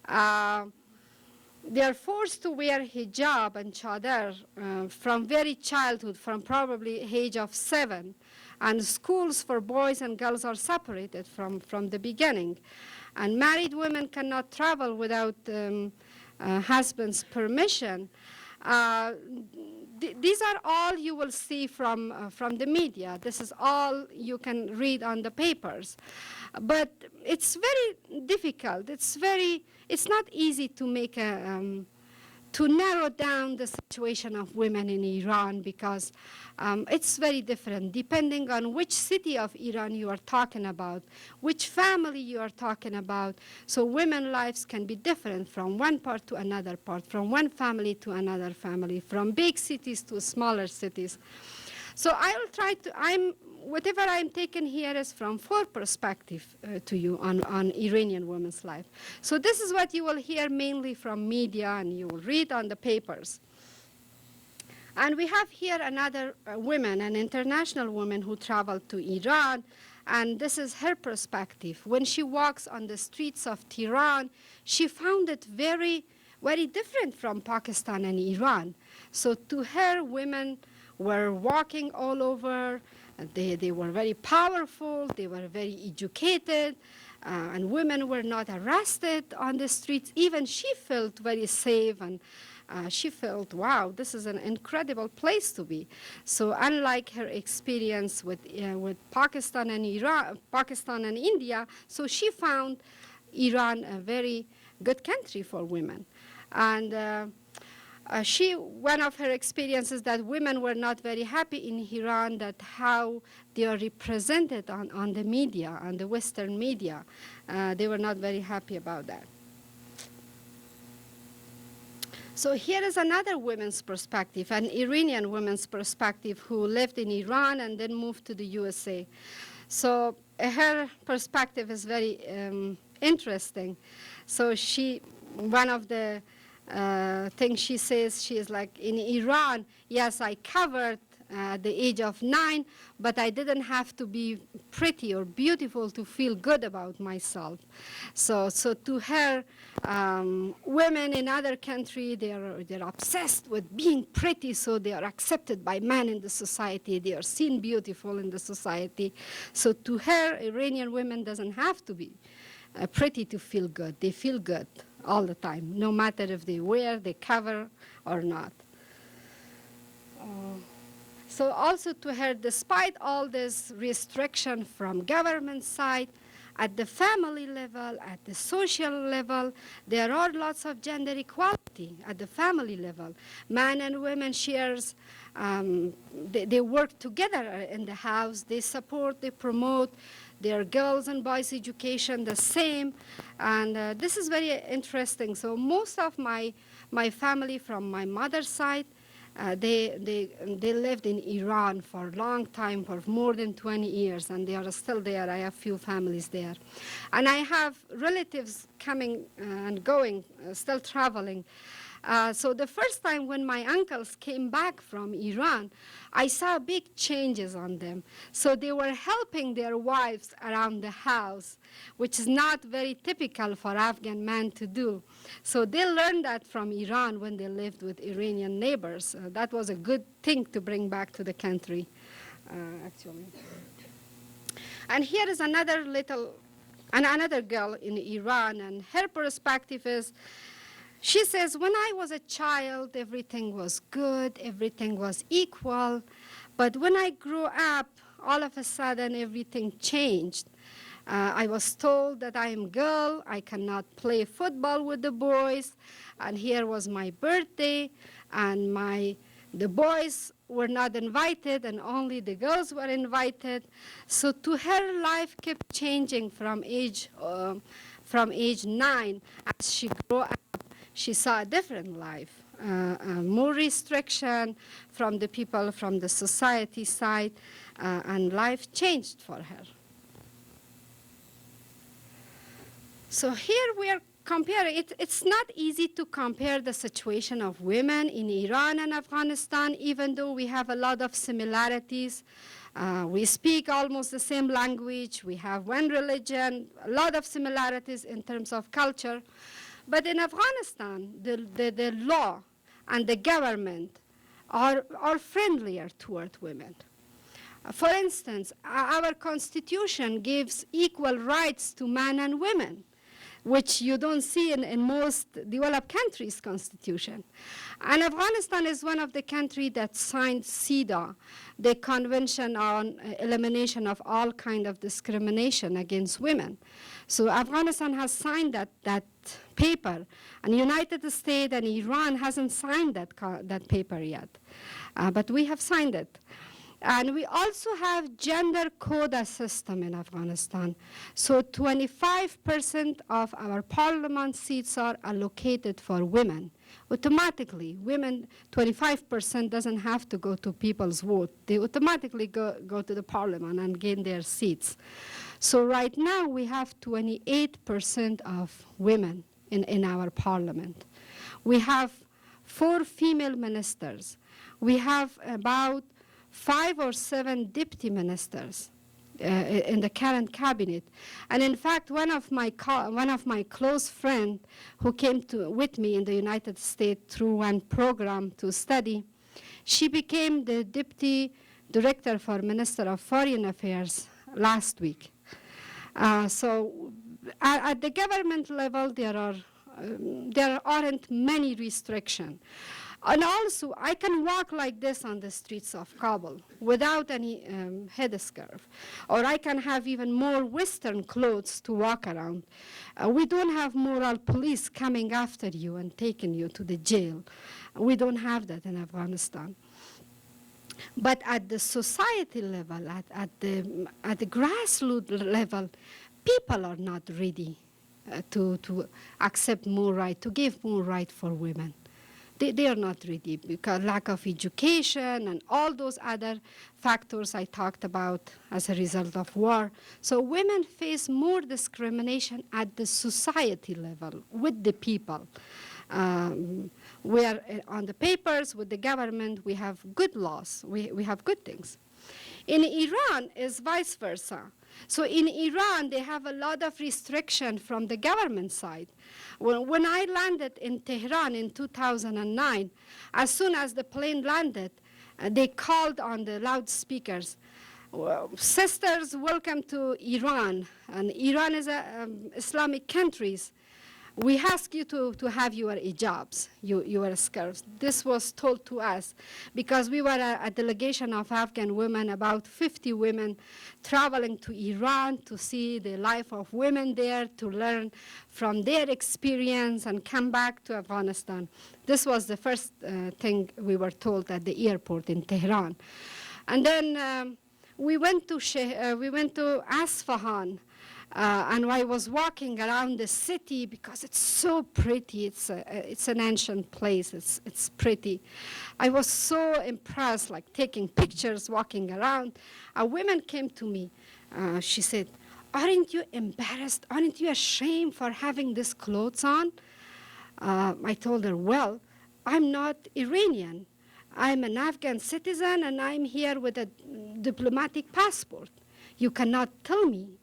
They are forced to wear hijab and chadar from very childhood, from probably age of 7. And schools for boys and girls are separated from the beginning. and married women cannot travel without husband's permission. These are all you will see from the media. This is all you can read on the papers. But it's very difficult. It's not easy to make to narrow down the situation of women in Iran, because it's very different depending on which city of Iran you are talking about, which family you are talking about. So women's lives can be different from one part to another part, from one family to another family, from big cities to smaller cities. So I will try to, whatever I'm taking here is from 4 perspectives to you on Iranian women's life. So this is what you will hear mainly from media and you will read on the papers. And we have here another woman, an international woman who traveled to Iran, and this is her perspective. When she walks on the streets of Tehran, she found it very, very different from Pakistan and Iran. So to her, women were walking all over. They were very powerful, they were very educated, and women were not arrested on the streets. Even she felt very safe, and she felt, wow, this is an incredible place to be. So unlike her experience with Pakistan and Iran, Pakistan and India, so she found Iran a very good country for women. And one of her experiences that women were not very happy in Iran, that how they are represented on the media, on the Western media. They were not very happy about that. So here is another woman's perspective, an Iranian woman's perspective who lived in Iran and then moved to the USA. So her perspective is very interesting. So one of the thing she says, she is like, in Iran, yes, I covered the age of 9, but I didn't have to be pretty or beautiful to feel good about myself. So to her, women in other countries, they're obsessed with being pretty, so they are accepted by men in the society. They are seen beautiful in the society. So to her, Iranian women doesn't have to be pretty to feel good. They feel good all the time, no matter if they cover or not. So also to her, despite all this restriction from government side, at the family level, at the social level, there are lots of gender equality at the family level. Men and women shares, they work together in the house, they support, they promote their girls and boys' education the same, and this is very interesting. So most of my family from my mother's side, they lived in Iran for a long time, for more than 20 years, and they are still there. I have few families there. And I have relatives coming and going, still traveling. So the first time when my uncles came back from Iran, I saw big changes on them. So they were helping their wives around the house, which is not very typical for Afghan men to do. So they learned that from Iran when they lived with Iranian neighbors. That was a good thing to bring back to the country, actually. And here is another girl in Iran, and her perspective is, she says, when I was a child, everything was good, everything was equal. But when I grew up, all of a sudden, everything changed. I was told that I am a girl, I cannot play football with the boys, and here was my birthday, and the boys were not invited, and only the girls were invited. So to her, life kept changing from age 9. As she grew up, she saw a different life, more restriction from the people, from the society side, and life changed for her. So here we are comparing. It's not easy to compare the situation of women in Iran and Afghanistan, even though we have a lot of similarities. We speak almost the same language. We have one religion, a lot of similarities in terms of culture. But in Afghanistan, the law and the government are friendlier toward women. For instance, our constitution gives equal rights to men and women. which you don't see in most developed countries' constitution. And Afghanistan is one of the countries that signed CEDAW, the Convention on Elimination of All Kind of Discrimination Against Women. So Afghanistan has signed that paper, and United States and Iran hasn't signed that paper yet, but we have signed it. And we also have gender quota system in Afghanistan. So 25% of our parliament seats are allocated for women. Automatically, women, 25% doesn't have to go to people's vote. They automatically go to the parliament and gain their seats. So right now we have 28% of women in our parliament. We have 4 female ministers. We have about 5 or 7 deputy ministers in the current cabinet. And in fact, one of my close friends who came with me in the United States through one program to study, she became the deputy director for Minister of Foreign Affairs last week. So at the government level, there aren't many restrictions. And also, I can walk like this on the streets of Kabul without any headscarf. Or I can have even more Western clothes to walk around. We don't have moral police coming after you and taking you to the jail. We don't have that in Afghanistan. But at the society level, at the grassroots level, people are not ready to accept more right, to give more right for women. They are not ready because lack of education and all those other factors I talked about as a result of war. So women face more discrimination at the society level with the people. Where on the papers with the government, we have good laws, we have good things. In Iran, it's vice versa. So in Iran, they have a lot of restriction from the government side. When I landed in Tehran in 2009, as soon as the plane landed, they called on the loudspeakers, "Sisters, welcome to Iran." And Iran is an Islamic country. We ask you to have your hijabs, your skirts. This was told to us because we were a delegation of Afghan women, about 50 women, traveling to Iran to see the life of women there, to learn from their experience and come back to Afghanistan. This was the first thing we were told at the airport in Tehran. And then we went to Asfahan. And I was walking around the city because it's so pretty. It's an ancient place. It's pretty. I was so impressed, like taking pictures, walking around. A woman came to me. She said, "Aren't you embarrassed? Aren't you ashamed for having these clothes on?" I told her, "Well, I'm not Iranian. I'm an Afghan citizen, and I'm here with a diplomatic passport. You cannot tell me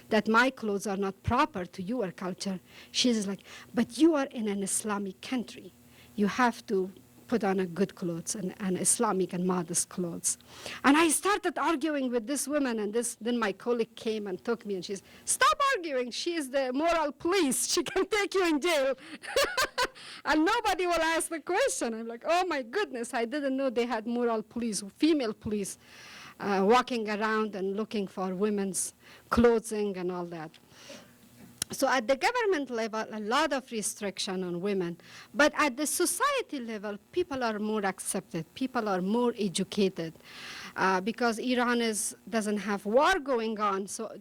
that my clothes are not proper to your culture." She's like, "But you are in an Islamic country. You have to put on a good clothes and Islamic and modest clothes." And I started arguing with this woman, and then my colleague came and took me, and she said, "Stop arguing. She is the moral police. She can take you in jail." And nobody will ask the question. I'm like, oh my goodness, I didn't know they had moral police, female police. Walking around and looking for women's clothing and all that. So at the government level, a lot of restriction on women. But at the society level, people are more accepted. People are more educated. Because Iran doesn't have war going on, so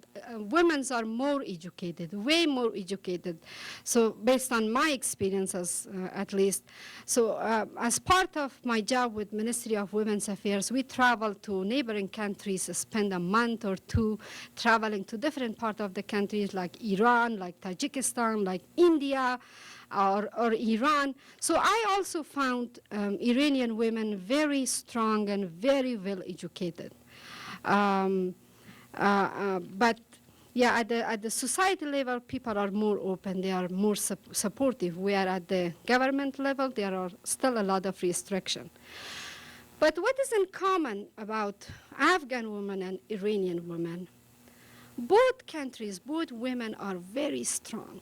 women are more educated, way more educated. So based on my experiences, at least. So as part of my job with Ministry of Women's Affairs, we travel to neighboring countries, spend a month or two traveling to different parts of the countries like Iran, like Tajikistan, like India, or Iran. So I also found Iranian women very strong and very well educated. But yeah, at the society level, people are more open. They are more supportive. Where at the government level, there are still a lot of restriction. But what is in common about Afghan women and Iranian women? both countries, both women are very strong,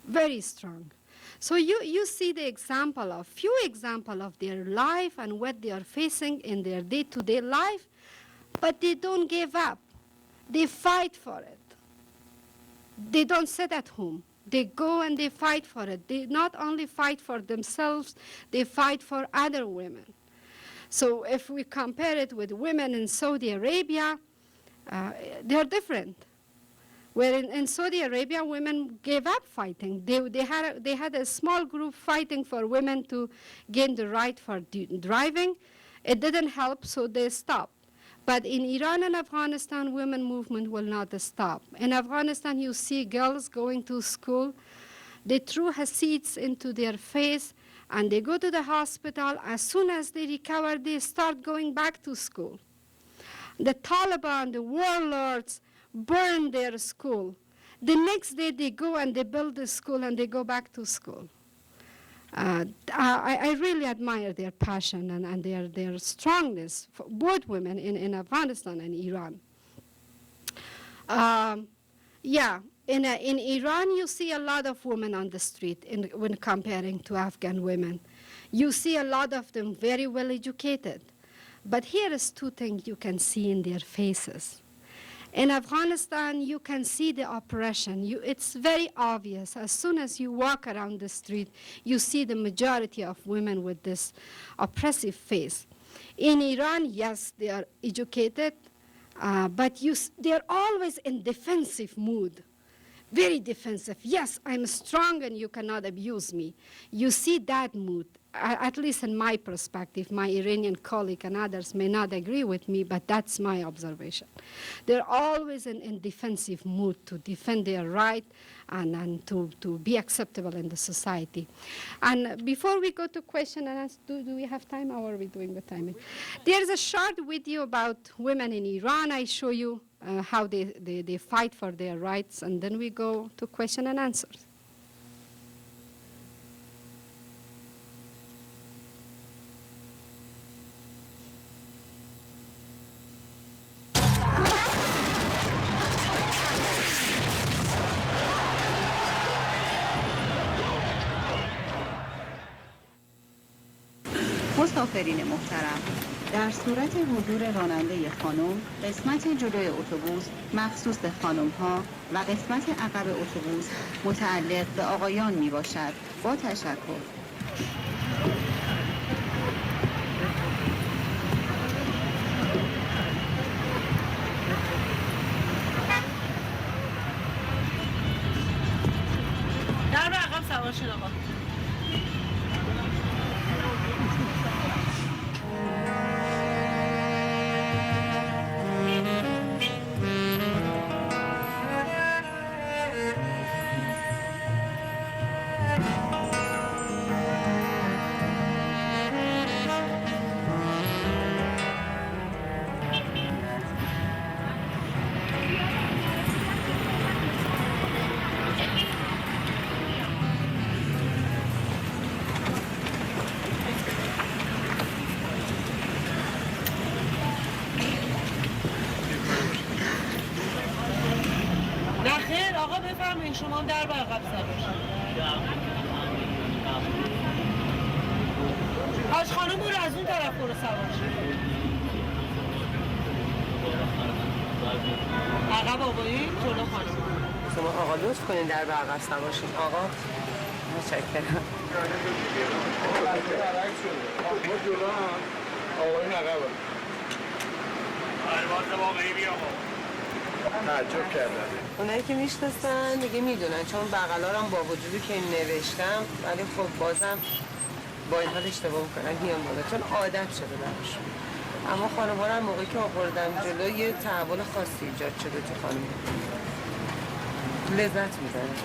very strong. So you see the example of, few example of their life and what they are facing in their day-to-day life, but they don't give up. They fight for it. They don't sit at home. They go and they fight for it. They not only fight for themselves, they fight for other women. So if we compare it with women in Saudi Arabia, they are different. Where in Saudi Arabia, women gave up fighting. They had a small group fighting for women to gain the right for driving. It didn't help, so they stopped. But in Iran and Afghanistan, women movement will not stop. In Afghanistan, you see girls going to school. They threw seeds into their face, and they go to the hospital. As soon as they recover, they start going back to school. The Taliban, the warlords, burn their school. The next day, they go and they build the school, and they go back to school. I really admire their passion and their strongness, for both women in Afghanistan and Iran. In Iran, you see a lot of women on the street when comparing to Afghan women. You see a lot of them very well educated. But here is two things you can see in their faces. In Afghanistan, you can see the oppression. It's very obvious. As soon as you walk around the street, you see the majority of women with this oppressive face. In Iran, yes, they are educated, but they're always in defensive mood, very defensive. Yes, I'm strong and you cannot abuse me. You see that mood. At least in my perspective. My Iranian colleague and others may not agree with me, but that's my observation. They're always in defensive mood to defend their right and to be acceptable in the society. And before we go to question and answer, do we have time, or are we doing the timing? There's a short video about women in Iran. I show you how they fight for their rights, and then we go to question and answers. مسافرین محترم، در صورت حضور راننده خانم، قسمت جلوی اتوبوس مخصوص به خانم ها و قسمت عقب اتوبوس متعلق به آقایان می باشد. با تشکر. در به عقب سوار شد آقا. بفرمایید شما هم در به عقب سوار شید. حاج خانم برو از اون طرف برو سوار شید. عقب آقایون، جلو خانم. شما آقا لطف کنین در به عقب سوار شید. آقا متشکرم. آقایون عقب. پرواز واقعی بیا آقا. تعجب کردن. اونایی که میشناسن دیگه میدونن، چون بغلارم با وجودی که نوشتم ولی خب بازم با این حال اشتباه میکنن میان بالا، چون عادت شده براشون. اما خانم‌ها رو موقعی که آوردم جلو یه تحول خاصی ایجاد شده تو خانم. لذت میبرن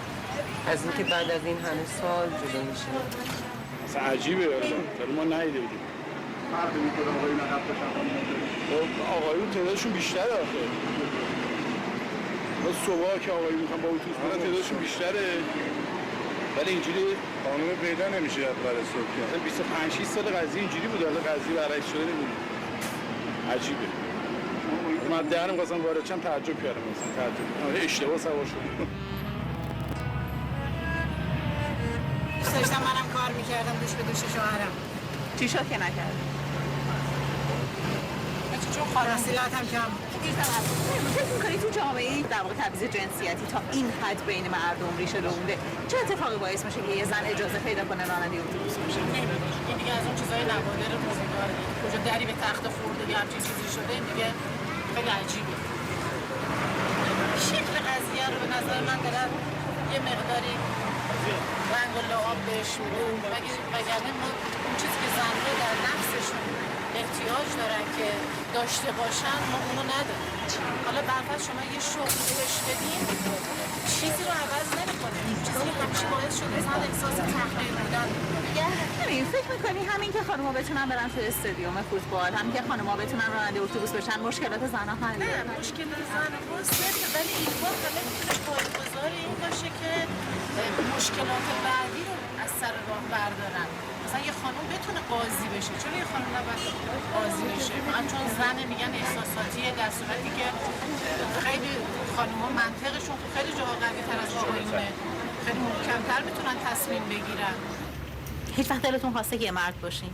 از اینکه بعد از این همه سال جلو میشه. اصلا عجیبه ولی ما ندیده بودیم. فرقی میکنه آقایون عقب باشن. خب آقایون تعدادشون بیشتره آخه. صبح که آقایی میخوام با اتوبوس برن تعدادشون بیشتره، ولی اینجوری قانون پیدا نمیشه برای صبح. مثلا 25-6 سال قضیه اینجوری بود، حالا قضیه برعکس شده نمیدونم. عجیبه. من دهنم می‌خواستم وارد شم تعجب کردم مثلا تعجب اشتباه سوار شدم. دوست داشتم منم کار میکردم دوش به دوش شوهرم. چی شد که نکرد؟ چون تحصیلاتم کم. فکر می‌کنی تو جامعه در واقع تبعیض جنسیتی تا این حد بین مردم ریشه دوونده چه اتفاقی باعث میشه که یه زن اجازه پیدا کنه راننده اتوبوس بشه؟ این دیگه از اون چیزای نوادر روزگاره کجا دری به تخت خورده یا همچین چیزی شده این دیگه خیلی عجیبه. شکل قضیه رو به نظر من دارن یه مقداری رنگ و لعاب بهش میدون وگرنه ما اون چیزی که زن رو در نفسشون احتیاج دارن که داشته باشن ما اونو نداریم. حالا برفت شما یه شغل بهش بدین چیزی رو عوض نمی‌کنه. چیزی که همیشه باعث شده زن احساس تحقیر بودن. ببین فکر می‌کنی همین که خانم‌ها بتونن برن تو استادیوم فوتبال، همین که خانم‌ها بتونن راننده اتوبوس بشن مشکلات زن‌ها حل نه مشکلات زن‌ها صفر ولی این بار همه میتونه پایه‌گذار این باشه که مشکلات بعدی رو از سر راه بردارن. مثلا یه خانم بتونه قاضی بشه چون یه خانم نباید قاضی بشه فقط چون زن میگن احساساتیه در صورتی که خیلی خانم‌ها منطقشون خیلی جاها قوی‌تر از آقایونه خیلی محکم‌تر میتونن تصمیم بگیرن. هیچ وقت دلتون خواسته که یه مرد باشین؟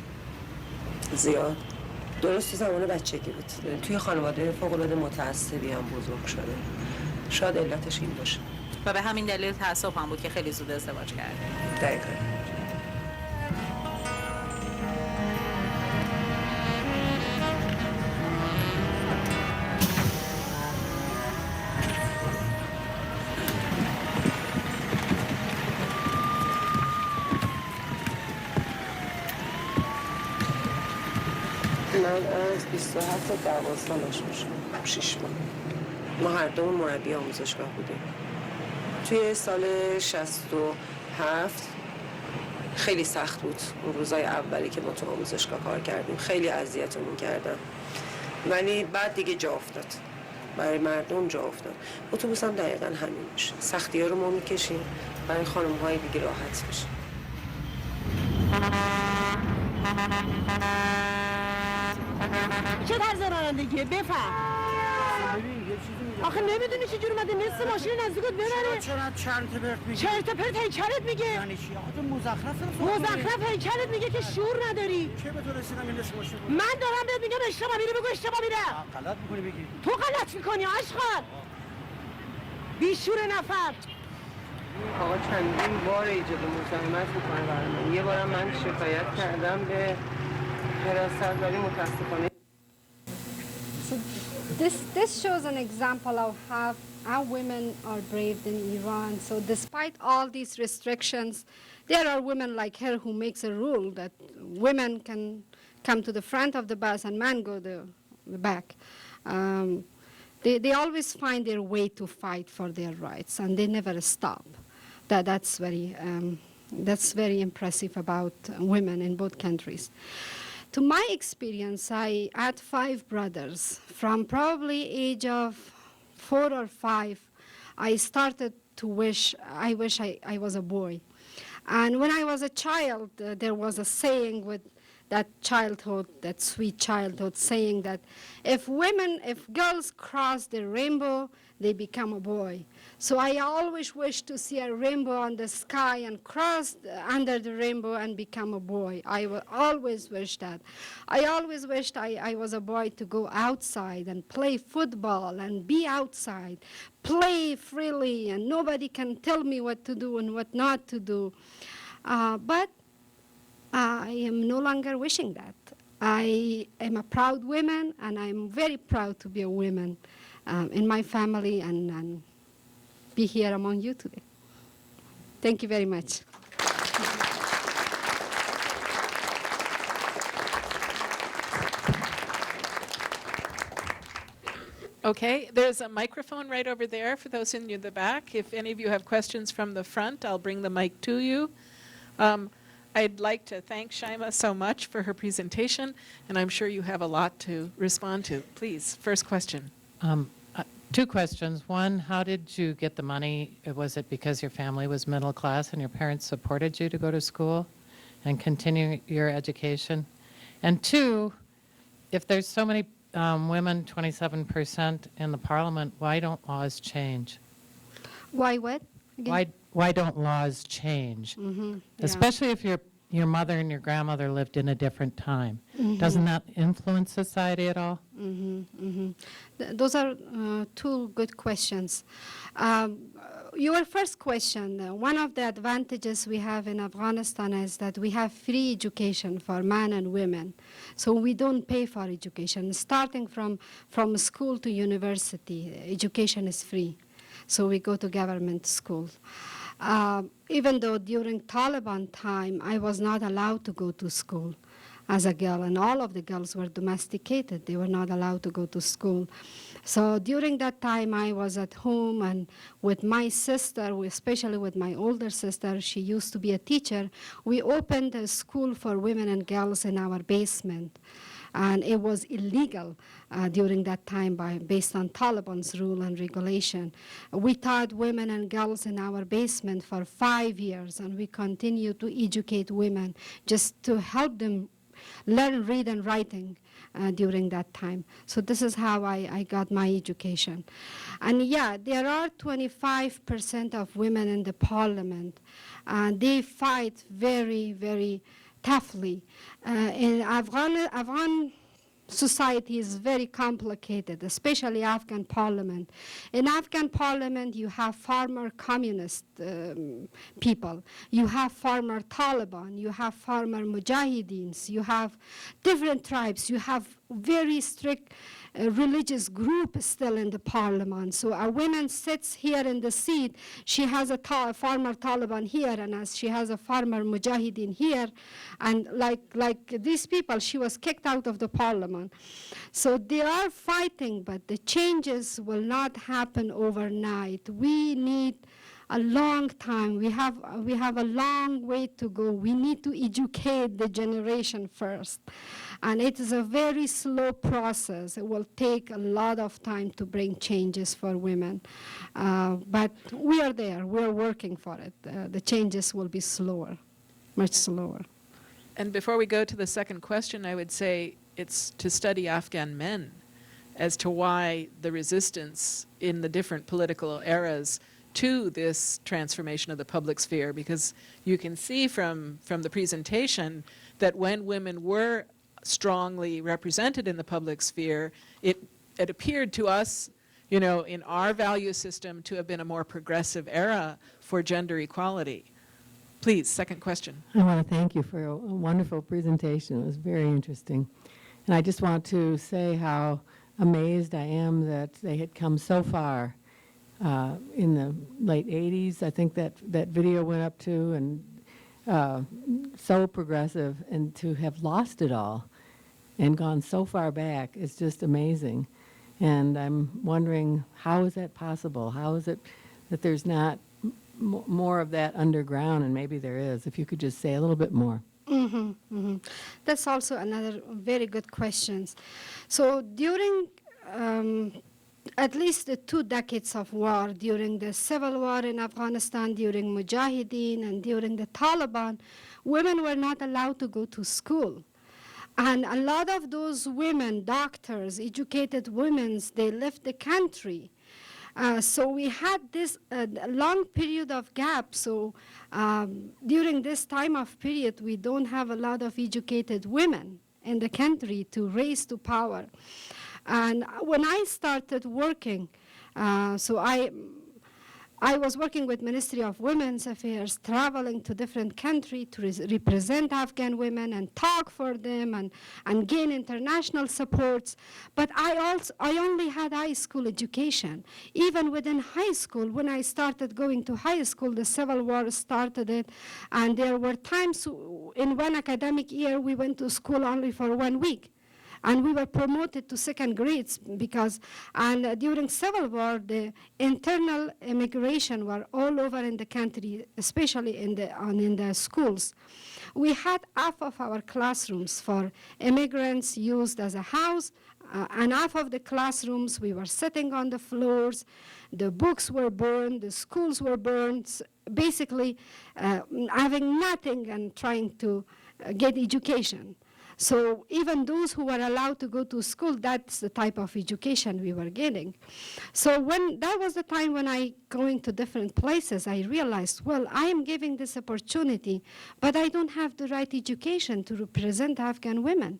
زیاد درست تو زمان بچگی بود. توی خانواده فوق‌العاده متعصبی هم بزرگ شده. شاید علتش این باشه. و به همین دلیل تعصب هم بود که خیلی زود ازدواج کردی. دقیقاً. من از 27 تا 12 آشنا شدم 6 ماه. ما هر دومون مربی آموزشگاه بودیم. توی سال 67 خیلی سخت بود اون روزای اولی که ما تو آموزشگاه کار کردیم. خیلی اذیتمون کردن ولی بعد دیگه جا افتاد. برای مردم جا افتاد. اتوبوس هم دقیقاً همین میشه. سختی‌ها رو ما میکشیم برای خانم‌های دیگه راحت بشه. چه طرز رانندگیه بفهم آخه نمیدونی چجور اومده نصف ماشین نزدیکت ببره چرا چرت پرت میگی؟ چرت پرت هیکلت میگه یعنی چی؟ آخه مزخرفه مزخرف هیکلت میگه که شعور نداری چه به تو رسیدم این نصف ماشین من دارم بهت میگم اشتباه میره بگو اشتباه میره غلط میکنی بگی تو غلط میکنی آشغال بیشور نفر آقا چندین بار ایجاد مزاحمت میکنه برای من. یه بارم من شکایت کردم به حراست ولی متاسفانه This shows an example of how women are braved in Iran. So despite all these restrictions, there are women like her who makes a rule that women can come to the front of the bus and men go the back. They always find their way to fight for their rights and they never stop. That's very impressive about women in both countries. To my experience, I had 5 brothers. From probably age of 4 or 5, I started to wish I was a boy. And when I was a child, there was a saying with that childhood, that sweet childhood, saying that if girls cross the rainbow, they become a boy. So I always wished to see a rainbow on the sky and cross under the rainbow and become a boy. I always wished that. I always wished I was a boy to go outside and play football and be outside, play freely, and nobody can tell me what to do and what not to do. But I am no longer wishing that. I am a proud woman, and I'm very proud to be a woman in my family and be here among you today. Thank you very much. Okay, there's a microphone right over there for those in the back. If any of you have questions from the front, I'll bring the mic to you. I'd like to thank Shaima so much for her presentation, and I'm sure you have a lot to respond to. Please, first question. 2 questions. One, how did you get the money? Was it because your family was middle class and your parents supported you to go to school and continue your education? And 2, if there's so many women 27% in the parliament, why don't laws change? Why what? Again? Why don't laws change? Yeah. Especially if your mother and your grandmother lived in a different time. Doesn't that influence society at all? Those are two good questions. Your first question, one of the advantages we have in Afghanistan is that we have free education for men and women. So we don't pay for education. Starting from school to university, education is free. So we go to government schools. Even though during Taliban time, I was not allowed to go to school as a girl, and all of the girls were domesticated. They were not allowed to go to school. So during that time, I was at home, and with my sister, especially with my older sister, she used to be a teacher, we opened a school for women and girls in our basement. And it was illegal during that time based on Taliban's rule and regulation. We taught women and girls in our basement for 5 years, and we continue to educate women just to help them learn read and writing during that time. So this is how I got my education. And yeah, there are 25% of women in the parliament, and they fight very, very toughly. In Afghan society is very complicated, especially Afghan parliament. In Afghan parliament, you have former communist people, you have former Taliban, you have former Mujahideens, you have different tribes, you have very strict religious group still in the parliament. So a woman sits here in the seat, she has a former Taliban here, and as she has a former Mujahideen here, and like these people, she was kicked out of the parliament. So they are fighting, but the changes will not happen overnight. We need a long time. We have a long way to go. We need to educate the generation first. And it is a very slow process. It will take a lot of time to bring changes for women. But we are there. We're working for it. The changes will be slower, much slower. And before we go to the second question, I would say it's to study Afghan men as to why the resistance in the different political eras to this transformation of the public sphere, because you can see from the presentation that when women were strongly represented in the public sphere, it appeared to us, in our value system, to have been a more progressive era for gender equality. Please, second question. I want to thank you for a wonderful presentation. It was very interesting. And I just want to say how amazed I am that they had come so far in the late 80s. I think that video went up to, and so progressive, and to have lost it all and gone so far back is just amazing. And I'm wondering, how is that possible? How is it that there's not more of that underground? And maybe there is. If you could just say a little bit more. That's also another very good question. So during at least the 2 decades of war, during the civil war in Afghanistan, during Mujahideen, and during the Taliban, women were not allowed to go to school. And a lot of those women, doctors, educated women, they left the country. So we had this long period of gap. So during this time of period, we don't have a lot of educated women in the country to raise to power. And when I started working, so I was working with Ministry of Women's Affairs, traveling to different countries to represent Afghan women and talk for them and gain international supports. But I only had high school education. Even within high school, when I started going to high school, the Civil War started it. And there were times in one academic year, we went to school only for 1 week. And we were promoted to second grades and during Civil War, the internal immigration were all over in the country, especially in the schools. We had half of our classrooms for immigrants used as a house, and half of the classrooms we were sitting on the floors. The books were burned, the schools were burned, basically having nothing and trying to get education. So even those who were allowed to go to school, that's the type of education we were getting. So when that was the time when I going to different places, I realized, well, I am giving this opportunity, but I don't have the right education to represent Afghan women.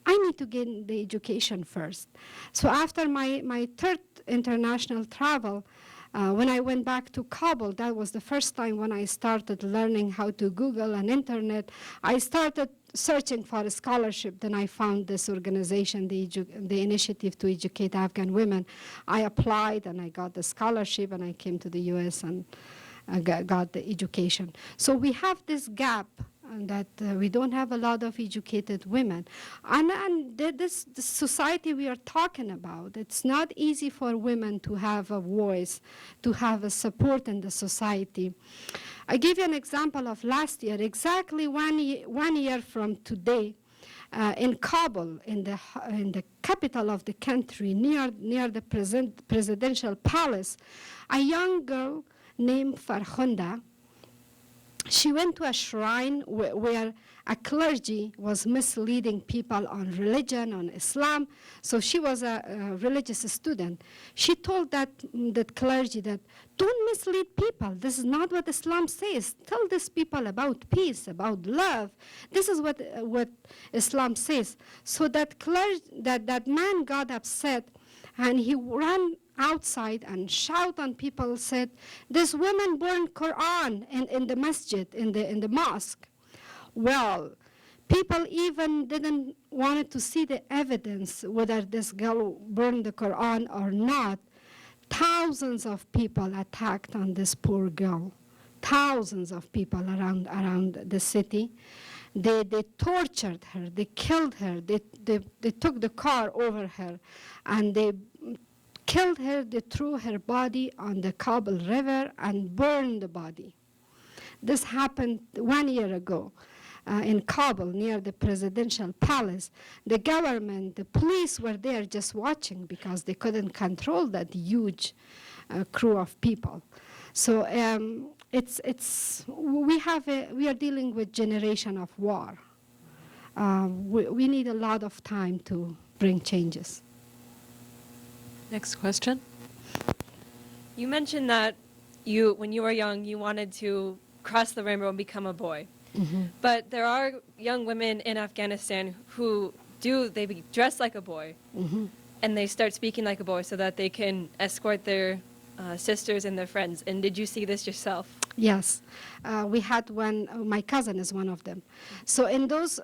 I need to get the education first. So after my third international travel, when I went back to Kabul, that was the first time when I started learning how to Google and internet. I started searching for a scholarship. Then I found this organization, the Initiative to Educate Afghan Women. I applied and I got the scholarship and I came to the US and got the education. So we have this gap that we don't have a lot of educated women. And this society we are talking about, it's not easy for women to have a voice, to have a support in the society. I give you an example of last year, exactly 1 year from today, in Kabul, in the capital of the country, near the presidential palace, a young girl named Farkhunda, she went to a shrine where a clergy was misleading people on religion, on Islam. So she was a religious student. She told that clergy that, don't mislead people. This is not what Islam says. Tell these people about peace, about love. This is what Islam says. So that man got upset, and he ran outside and shout on people, said, this woman burned Quran in the masjid, in the mosque. Well, people even didn't want to see the evidence whether this girl burned the Quran or not. Thousands of people attacked on this poor girl. Thousands of people around the city. They tortured her, they killed her, they took the car over her, and they killed her, they threw her body on the Kabul River and burned the body. This happened 1 year ago in Kabul, near the presidential palace. The government, the police were there just watching because they couldn't control that huge crew of people. So we are dealing with generation of war. We need a lot of time to bring changes. Next question. You mentioned that when you were young, you wanted to cross the rainbow and become a boy. Mm-hmm. But there are young women in Afghanistan who they dress like a boy, Mm-hmm. and they start speaking like a boy so that they can escort their sisters and their friends. And did you see this yourself? Yes, we had one. My cousin is one of them. So in those,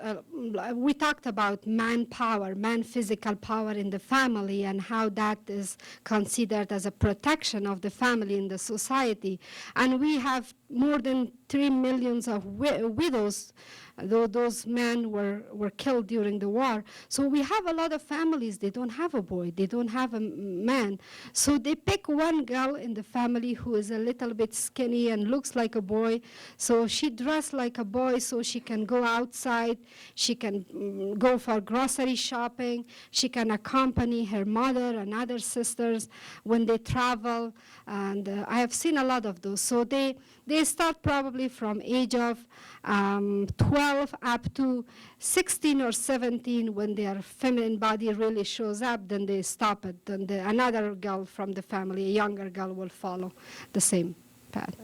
we talked about man power, man physical power in the family, and how that is considered as a protection of the family in the society. And we have more than 3 million of widows. Though those men were killed during the war. So we have a lot of families, they don't have a boy, they don't have a man. So they pick one girl in the family who is a little bit skinny and looks like a boy. So she dressed like a boy so she can go outside, she can go for grocery shopping, she can accompany her mother and other sisters when they travel. And I have seen a lot of those. So they start probably from age of 12 up to 16 or 17. When their feminine body really shows up, then they stop it. Then another girl from the family, a younger girl, will follow the same path.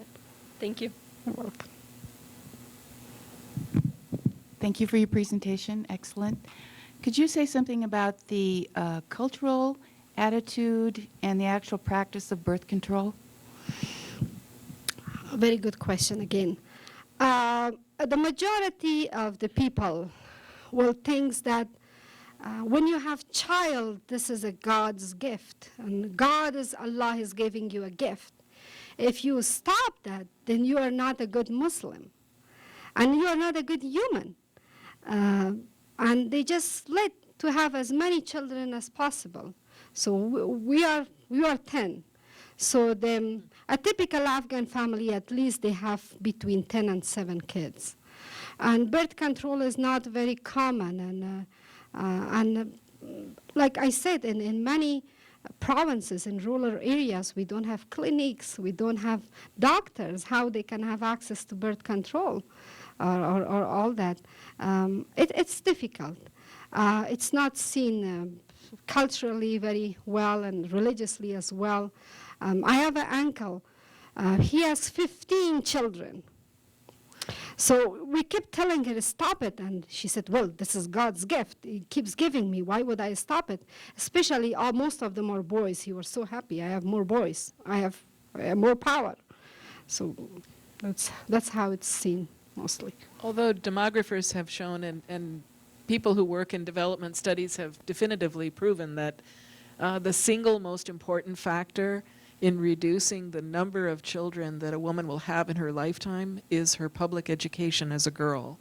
Thank you. You're welcome. Thank you for your presentation. Excellent. Could you say something about the cultural attitude and the actual practice of birth control? A very good question again. The majority of the people will think that when you have child, this is a God's gift, and Allah is giving you a gift. If you stop that, then you are not a good Muslim, and you are not a good human. And they just let to have as many children as possible. So we are 10. So a typical Afghan family, at least they have between 10 and 7 kids. And birth control is not very common. And like I said, in many provinces, in rural areas, we don't have clinics, we don't have doctors, how they can have access to birth control or all that. It's difficult. It's not seen culturally very well and religiously as well. I have an uncle. He has 15 children. So we kept telling her, stop it. And she said, well, this is God's gift. He keeps giving me. Why would I stop it? Especially most of them are boys. He was so happy. I have more boys. I have more power. So that's how it's seen mostly. Although demographers have shown and people who work in development studies have definitively proven that the single most important factor in reducing the number of children that a woman will have in her lifetime is her public education as a girl.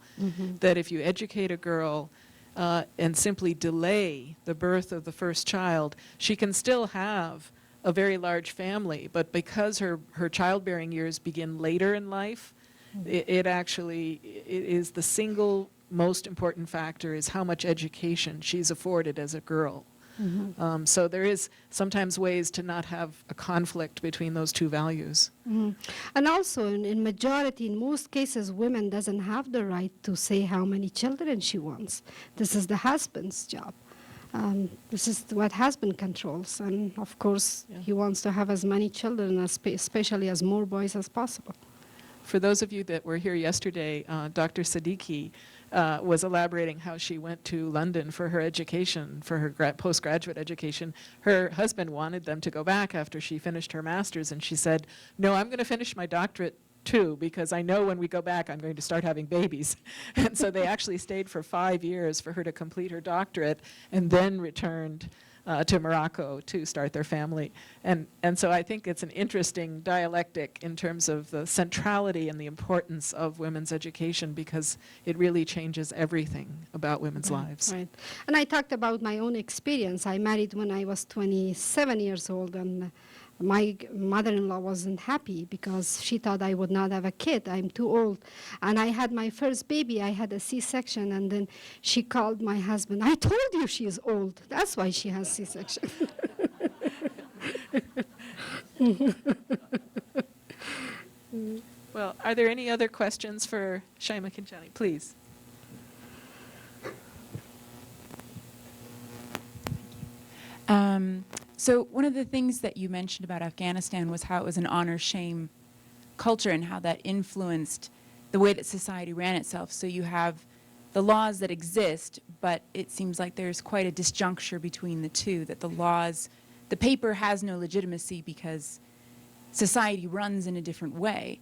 That if you educate a girl and simply delay the birth of the first child, she can still have a very large family, but because her childbearing years begin later in life, it is the single most important factor is how much education she's afforded as a girl. So there is sometimes ways to not have a conflict between those two values. And also, in majority, in most cases, women doesn't have the right to say how many children she wants. This is the husband's job. This is what husband controls. And of course, he wants to have as many children, especially as more boys as possible. For those of you that were here yesterday, Dr. Siddiqui was elaborating how she went to London for her education, for her postgraduate education. Her husband wanted them to go back after she finished her master's, and she said, no, I'm going to finish my doctorate too, because I know when we go back I'm going to start having babies. And so they actually stayed for 5 years for her to complete her doctorate and then returned to Morocco to start their family. And so I think it's an interesting dialectic in terms of the centrality and the importance of women's education, because it really changes everything about women's lives. Right. And I talked about my own experience. I married when I was 27 years old, and my mother-in-law wasn't happy because she thought I would not have a kid. I'm too old. And I had my first baby. I had a C-section, and then she called my husband. I told you she is old. That's why she has C-section. Well, are there any other questions for Shaima Kinjani? Please. So one of the things that you mentioned about Afghanistan was how it was an honor-shame culture and how that influenced the way that society ran itself. So you have the laws that exist, but it seems like there's quite a disjuncture between the two, that the laws, the paper has no legitimacy because society runs in a different way.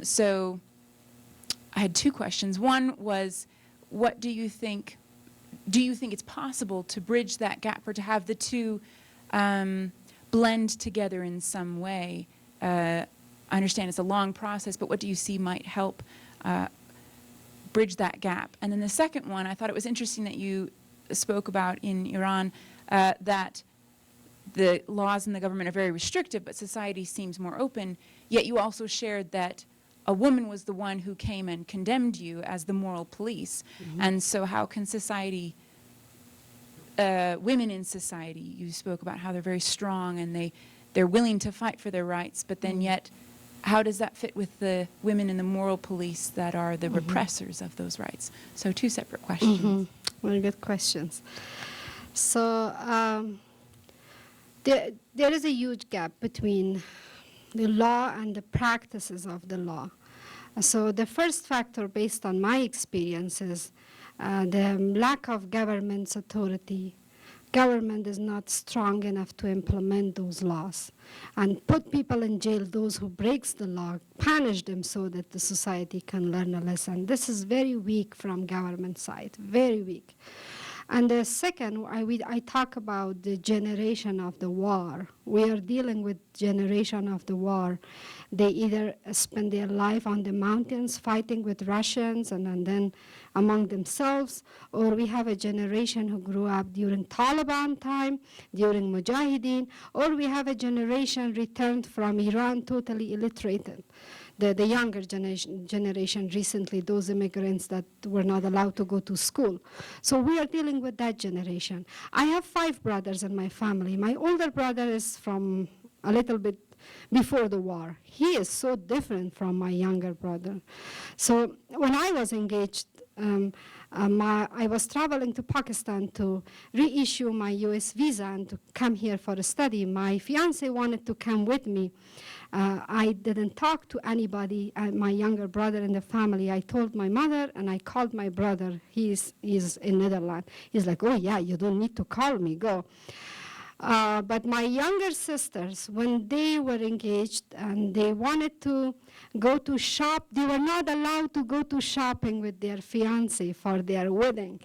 So I had two questions. One was, what do you think it's possible to bridge that gap or to have the two blend together in some way? I understand it's a long process, but what do you see might help bridge that gap? And then the second one, I thought it was interesting that you spoke about in Iran that the laws in the government are very restrictive, but society seems more open, yet you also shared that a woman was the one who came and condemned you as the moral police. And so how can society, women in society, you spoke about how they're very strong and they're willing to fight for their rights, but then yet how does that fit with the women in the moral police that are the repressors of those rights? So two separate questions. Very good questions. So there is a huge gap between the law and the practices of the law. So the first factor, based on my experiences, the lack of government's authority. Government is not strong enough to implement those laws and put people in jail, those who breaks the law, punish them so that the society can learn a lesson. This is very weak from government side, very weak. And the second, I talk about the generation of the war. We are dealing with generation of the war. They either spend their life on the mountains fighting with Russians and then among themselves, or we have a generation who grew up during Taliban time, during Mujahideen, or we have a generation returned from Iran totally illiterate. The younger generation recently, those immigrants that were not allowed to go to school. So we are dealing with that generation. I have 5 brothers in my family. My older brother is from a little bit before the war. He is so different from my younger brother. So when I was engaged, I was traveling to Pakistan to reissue my U.S. visa and to come here for a study. My fiance wanted to come with me. I didn't talk to anybody, my younger brother in the family. I told my mother, and I called my brother. He's in Netherlands. He's like, oh, yeah, you don't need to call me, go. But my younger sisters, when they were engaged and they wanted to go to shop, they were not allowed to go to shopping with their fiancé for their wedding,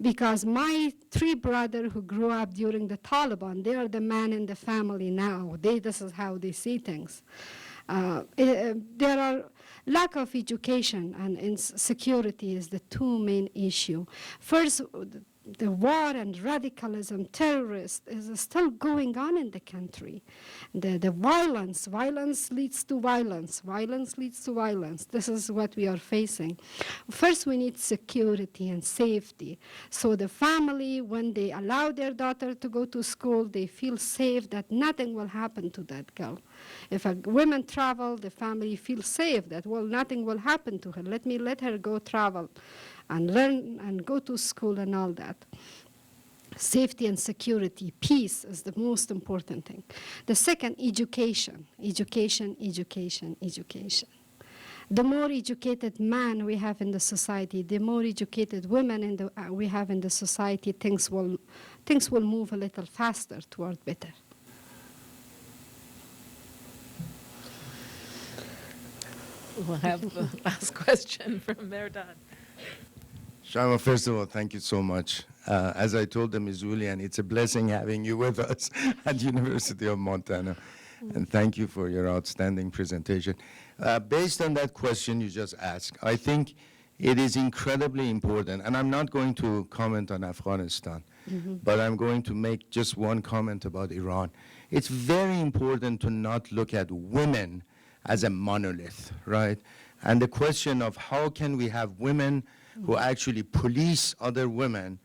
because my 3 brothers who grew up during the Taliban, they are the man in the family now. This is how they see things. There are lack of education and insecurity is the 2 main issue. First, the war and radicalism, terrorists, is still going on in the country. The violence leads to violence. Violence leads to violence. This is what we are facing. First, we need security and safety. So the family, when they allow their daughter to go to school, they feel safe that nothing will happen to that girl. If a woman travel, the family feels safe that, well, nothing will happen to her. Let her go travel and learn and go to school and all that. Safety and security, peace is the most important thing. The second, education. Education, education, education. The more educated man we have in the society, the more educated women we have in the society, things will move a little faster toward better. We'll have the last question from Mehrdad. Shama, first of all, thank you so much. As I told the Missoulian, it's a blessing having you with us at University of Montana. And thank you for your outstanding presentation. Based on that question you just asked, I think it is incredibly important, and I'm not going to comment on Afghanistan, but I'm going to make just one comment about Iran. It's very important to not look at women as a monolith, right? And the question of how can we have women who actually police other women,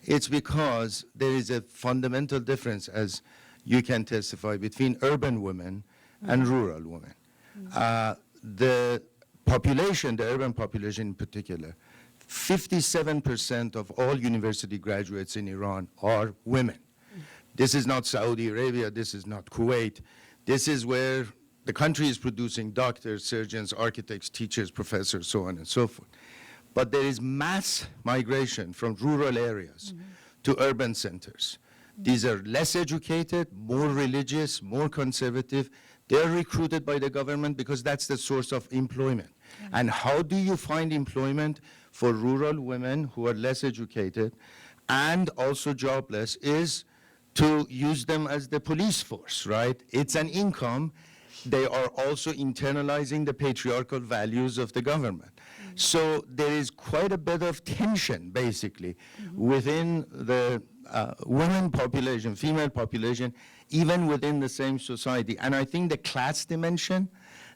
it's because there is a fundamental difference, as you can testify, between urban women and rural women. The population, the urban population in particular, 57% of all university graduates in Iran are women. This is not Saudi Arabia, this is not Kuwait. This is where the country is producing doctors, surgeons, architects, teachers, professors, so on and so forth. But there is mass migration from rural areas to urban centers. These are less educated, more religious, more conservative. They're recruited by the government because that's the source of employment. And how do you find employment for rural women who are less educated and also jobless is to use them as the police force, right? It's an income. They are also internalizing the patriarchal values of the government. So there is quite a bit of tension, basically, within the women population, female population, even within the same society. And I think the class dimension,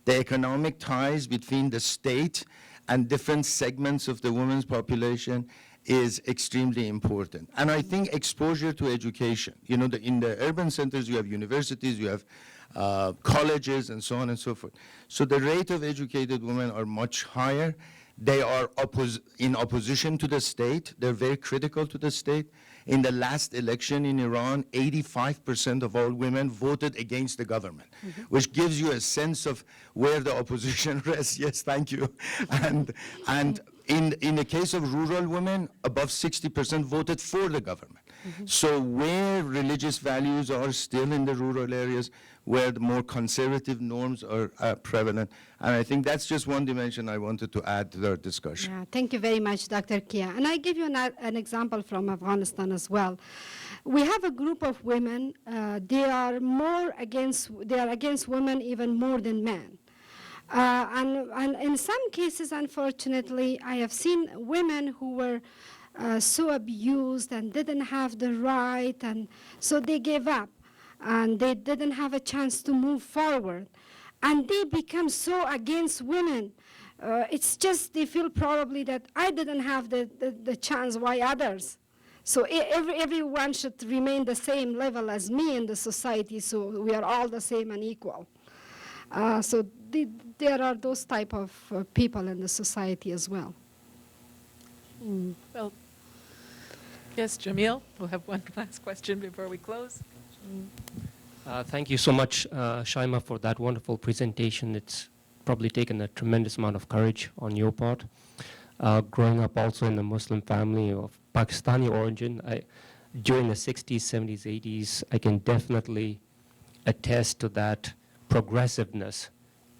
the economic ties between the state and different segments of the women's population is extremely important. And I think exposure to education, you know, in the urban centers, you have universities, you have colleges, and so on and so forth. So the rate of educated women are much higher. They are in opposition to the state. They're very critical to the state. In the last election in Iran, 85% of all women voted against the government, which gives you a sense of where the opposition rests. Yes, thank you. And in the case of rural women, above 60% voted for the government. So where religious values are still in the rural areas, where the more conservative norms are prevalent. And I think that's just one dimension I wanted to add to our discussion. Yeah, thank you very much, Dr. Kia. And I give you an example from Afghanistan as well. We have a group of women, they are against women even more than men. And in some cases, unfortunately, I have seen women who were so abused and didn't have the right, and so they gave up, and they didn't have a chance to move forward. And they become so against women. It's just they feel probably that I didn't have the chance, why others? So everyone should remain the same level as me in the society, so we are all the same and equal. So there are those type of people in the society as well. Well, yes, Jamil, we'll have one last question before we close. Thank you so much, Shaima, for that wonderful presentation. It's probably taken a tremendous amount of courage on your part. Growing up also in a Muslim family of Pakistani origin, during the 60s, 70s, 80s, I can definitely attest to that progressiveness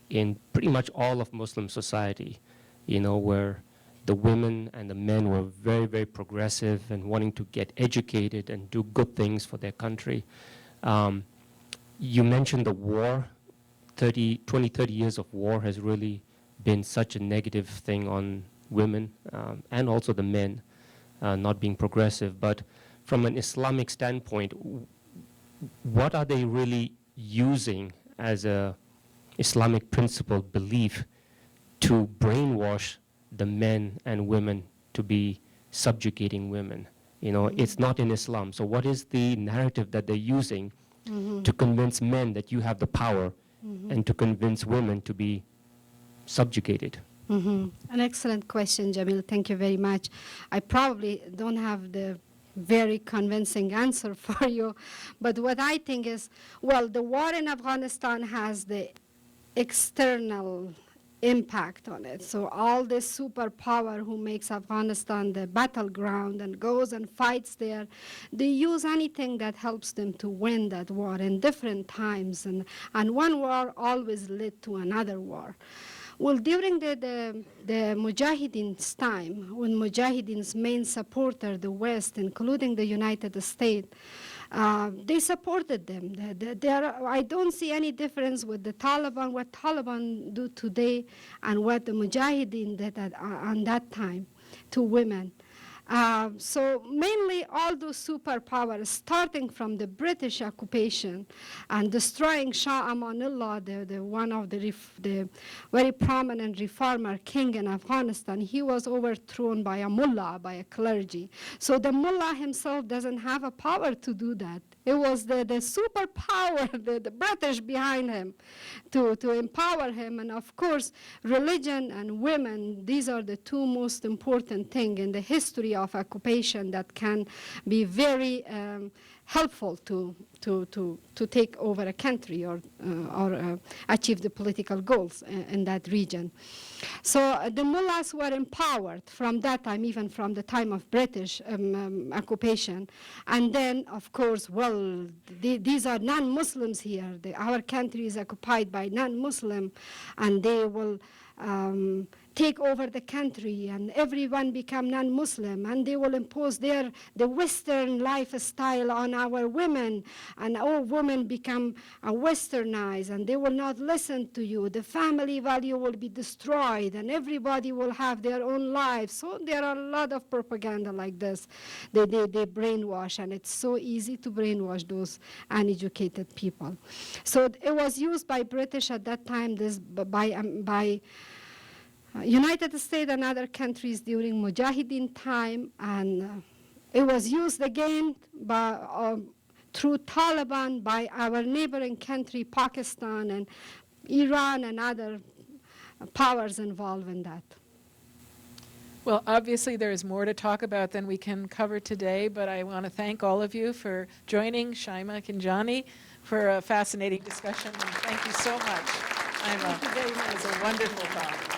in pretty much all of Muslim society, you know, where the women and the men were very, very progressive and wanting to get educated and do good things for their country. You mentioned the war. 20, 30 years of war has really been such a negative thing on women and also the men not being progressive. But from an Islamic standpoint, what are they really using as a Islamic principle belief to brainwash the men and women to be subjugating women? You know, it's not in Islam. So what is the narrative that they're using to convince men that you have the power and to convince women to be subjugated? An excellent question, Jamil. Thank you very much. I probably don't have the very convincing answer for you, but what I think is, well, the war in Afghanistan has the external impact on it. So all this superpower who makes Afghanistan the battleground and goes and fights there, they use anything that helps them to win that war in different times. And one war always led to another war. Well, during the Mujahideen's time, when Mujahideen's main supporter, the West, including the United States, they supported them. I don't see any difference with the Taliban, what Taliban do today and what the Mujahideen did on that time to women. So mainly all those superpowers, starting from the British occupation and destroying Shah Amanullah, the one of the very prominent reformer king in Afghanistan, he was overthrown by a mullah, by a clergy. So the mullah himself doesn't have a power to do that. It was the superpower, the British behind him to empower him. And of course, religion and women, these are the two most important things in the history of occupation that can be very helpful to take over a country or achieve the political goals in that region. So the mullahs were empowered from that time, even from the time of British occupation. And then, of course, well, these are non-Muslims here. Our country is occupied by non-Muslim, and they will take over the country, and everyone become non-Muslim, and they will impose the Western lifestyle on our women, and all women become westernized, and they will not listen to you. The family value will be destroyed, and everybody will have their own lives. So there are a lot of propaganda like this. They brainwash, and it's so easy to brainwash those uneducated people. So it was used by British at that time, by United States and other countries during Mujahideen time, and it was used again through Taliban by our neighboring country, Pakistan and Iran and other powers involved in that. Well, obviously there is more to talk about than we can cover today, but I want to thank all of you for joining Shaima Kinjani for a fascinating discussion. And thank you so much, Shaima. Thank you very much. It was a wonderful talk.